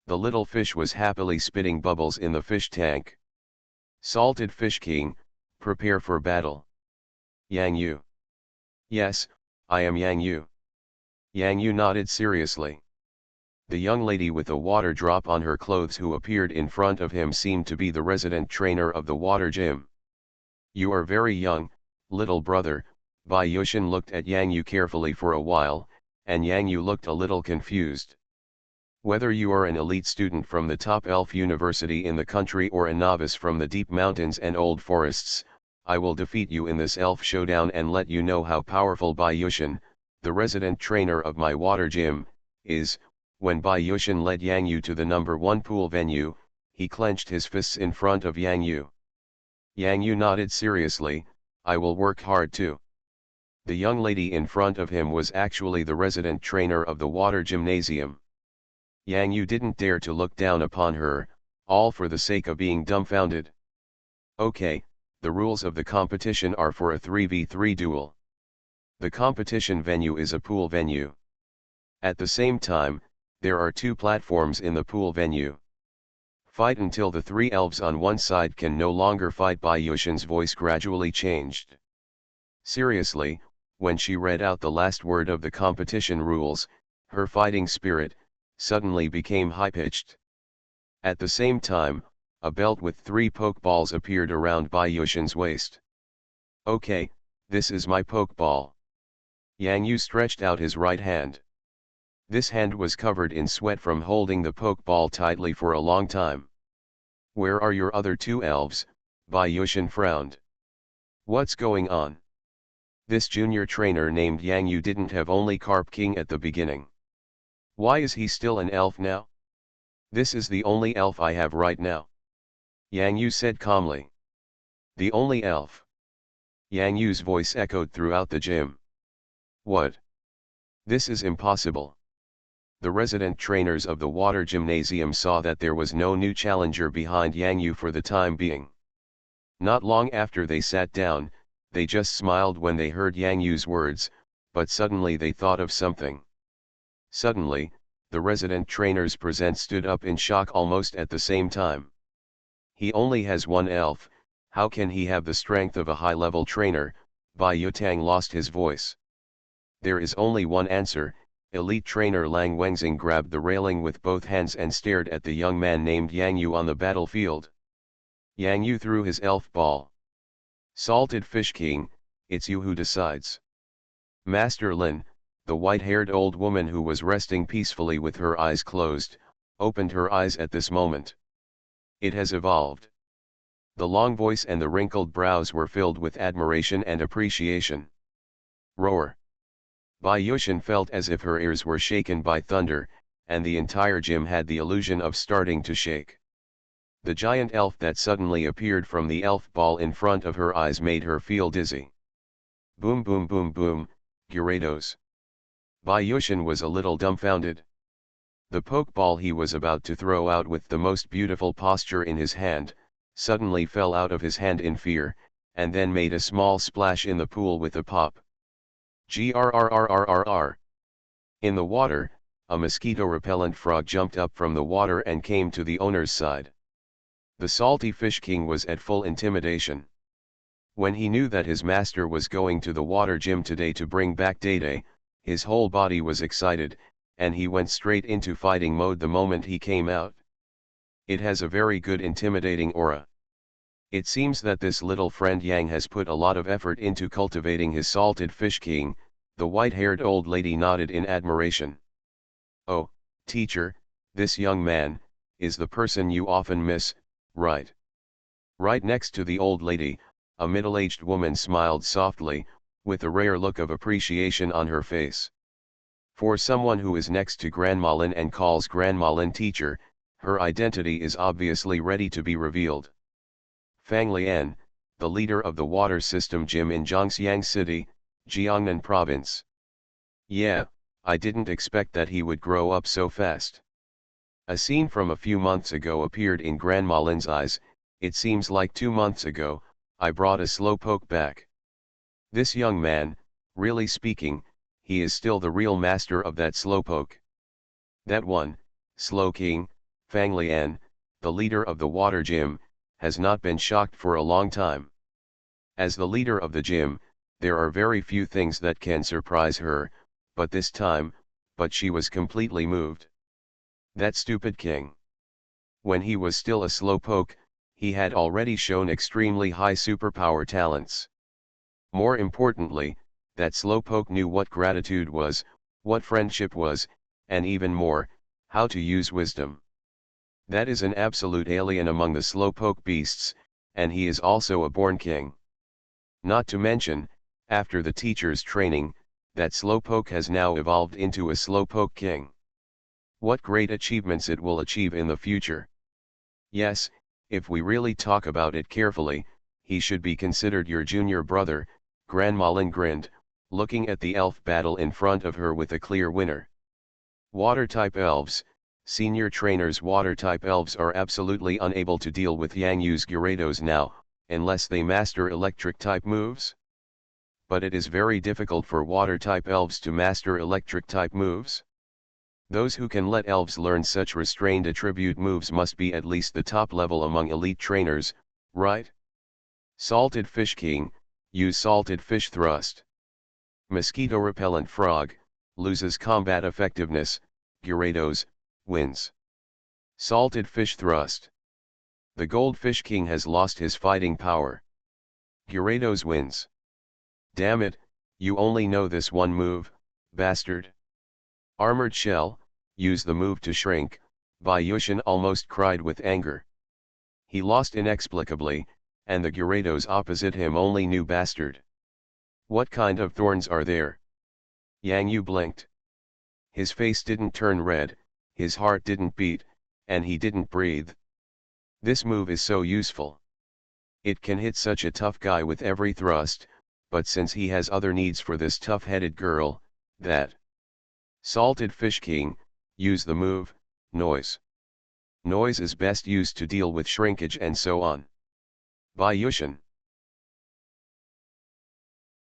The little fish was happily spitting bubbles in the fish tank. Salted Fish King, prepare for battle. Yang Yu. Yes, I am Yang Yu. Yang Yu nodded seriously. The young lady with a water drop on her clothes who appeared in front of him seemed to be the resident trainer of the water gym. You are very young, little brother. Bai Yushan looked at Yang Yu carefully for a while, and Yang Yu looked a little confused. Whether you are an elite student from the top elf university in the country or a novice from the deep mountains and old forests, I will defeat you in this elf showdown and let you know how powerful Bai Yushan, the resident trainer of my water gym, is. When Bai Yushan led Yang Yu to the number 1 pool venue, he clenched his fists in front of Yang Yu. Yang Yu nodded seriously, I will work hard too. The young lady in front of him was actually the resident trainer of the water gymnasium. Yang Yu didn't dare to look down upon her, all for the sake of being dumbfounded. Okay, the rules of the competition are for a 3v3 duel. The competition venue is a pool venue. At the same time, there are 2 platforms in the pool venue. Fight until the 3 elves on one side can no longer fight. Bai Yushan's voice gradually changed. Seriously, when she read out the last word of the competition rules, her fighting spirit suddenly became high-pitched. At the same time, a belt with 3 pokeballs appeared around Bai Yushan's waist. Okay, this is my pokeball. Yang Yu stretched out his right hand. This hand was covered in sweat from holding the pokeball tightly for a long time. Where are your other 2 elves? Bai Yushan frowned. What's going on? This junior trainer named Yang Yu didn't have only Carp King at the beginning. Why is he still an elf now? This is the only elf I have right now. Yang Yu said calmly. The only elf. Yang Yu's voice echoed throughout the gym. What? This is impossible. The resident trainers of the water gymnasium saw that there was no new challenger behind Yang Yu for the time being. Not long after they sat down, they just smiled when they heard Yang Yu's words, but suddenly they thought of something. Suddenly, the resident trainer's present stood up in shock almost at the same time. He only has one elf, how can he have the strength of a high-level trainer? Bai Yutang lost his voice. There is only one answer. Elite trainer Lang Wengxing grabbed the railing with both hands and stared at the young man named Yang Yu on the battlefield. Yang Yu threw his elf ball. Salted Fish King, it's you who decides. Master Lin, the white-haired old woman who was resting peacefully with her eyes closed, opened her eyes at this moment. It has evolved. The long voice and the wrinkled brows were filled with admiration and appreciation. Roar. Bai Yushin felt as if her ears were shaken by thunder, and the entire gym had the illusion of starting to shake. The giant elf that suddenly appeared from the elf ball in front of her eyes made her feel dizzy. Boom boom boom boom, Gyarados. Bai Yushin was a little dumbfounded. The pokeball he was about to throw out with the most beautiful posture in his hand, suddenly fell out of his hand in fear, and then made a small splash in the pool with a pop. Grrrrrrrrr. In the water, a mosquito-repellent frog jumped up from the water and came to the owner's side. The salty fish king was at full intimidation. When he knew that his master was going to the water gym today to bring back Day, his whole body was excited, and he went straight into fighting mode the moment he came out. It has a very good intimidating aura. It seems that this little friend Yang has put a lot of effort into cultivating his salted fish king. The white-haired old lady nodded in admiration. Oh, teacher, this young man is the person you often miss, right? Right next to the old lady, a middle-aged woman smiled softly, with a rare look of appreciation on her face. For someone who is next to Grandma Lin and calls Grandma Lin teacher, her identity is obviously ready to be revealed. Fang Lian, the leader of the water system gym in Zhangxiang City, Jiangnan Province. Yeah, I didn't expect that he would grow up so fast. A scene from a few months ago appeared in Grandma Lin's eyes. It seems like 2 months ago, I brought a slowpoke back. This young man, really speaking, he is still the real master of that slowpoke. That one, Slow King, Fang Lian, the leader of the water gym, has not been shocked for a long time. As the leader of the gym, there are very few things that can surprise her, but this time, she was completely moved. That stupid king. When he was still a slowpoke, he had already shown extremely high superpower talents. More importantly, that slowpoke knew what gratitude was, what friendship was, and even more, how to use wisdom. That is an absolute alien among the slowpoke beasts, and he is also a born king. Not to mention, after the teacher's training, that slowpoke has now evolved into a slowpoke king. What great achievements it will achieve in the future. Yes, if we really talk about it carefully, he should be considered your junior brother. Grandma Lin grinned, looking at the elf battle in front of her with a clear winner. Water-type elves, senior trainers. Water-type elves are absolutely unable to deal with Yang Yu's Gyarados now, unless they master electric-type moves. But it is very difficult for water-type elves to master electric-type moves. Those who can let elves learn such restrained attribute moves must be at least the top level among elite trainers, right? Salted Fish King, use Salted Fish Thrust. Mosquito Repellent Frog, loses combat effectiveness. Gyarados, wins. Salted Fish Thrust. The Goldfish King has lost his fighting power. Gyarados wins. Damn it, you only know this one move, bastard. Armored Shell, use the move to shrink. Bai Yushin almost cried with anger. He lost inexplicably, and the Gyarados opposite him only knew bastard. What kind of thorns are there? Yang Yu blinked. His face didn't turn red, his heart didn't beat, and he didn't breathe. This move is so useful. It can hit such a tough guy with every thrust, but since he has other needs for this tough-headed girl, that Salted Fish King, use the move, Noise. Noise is best used to deal with shrinkage and so on. Bai Yushin.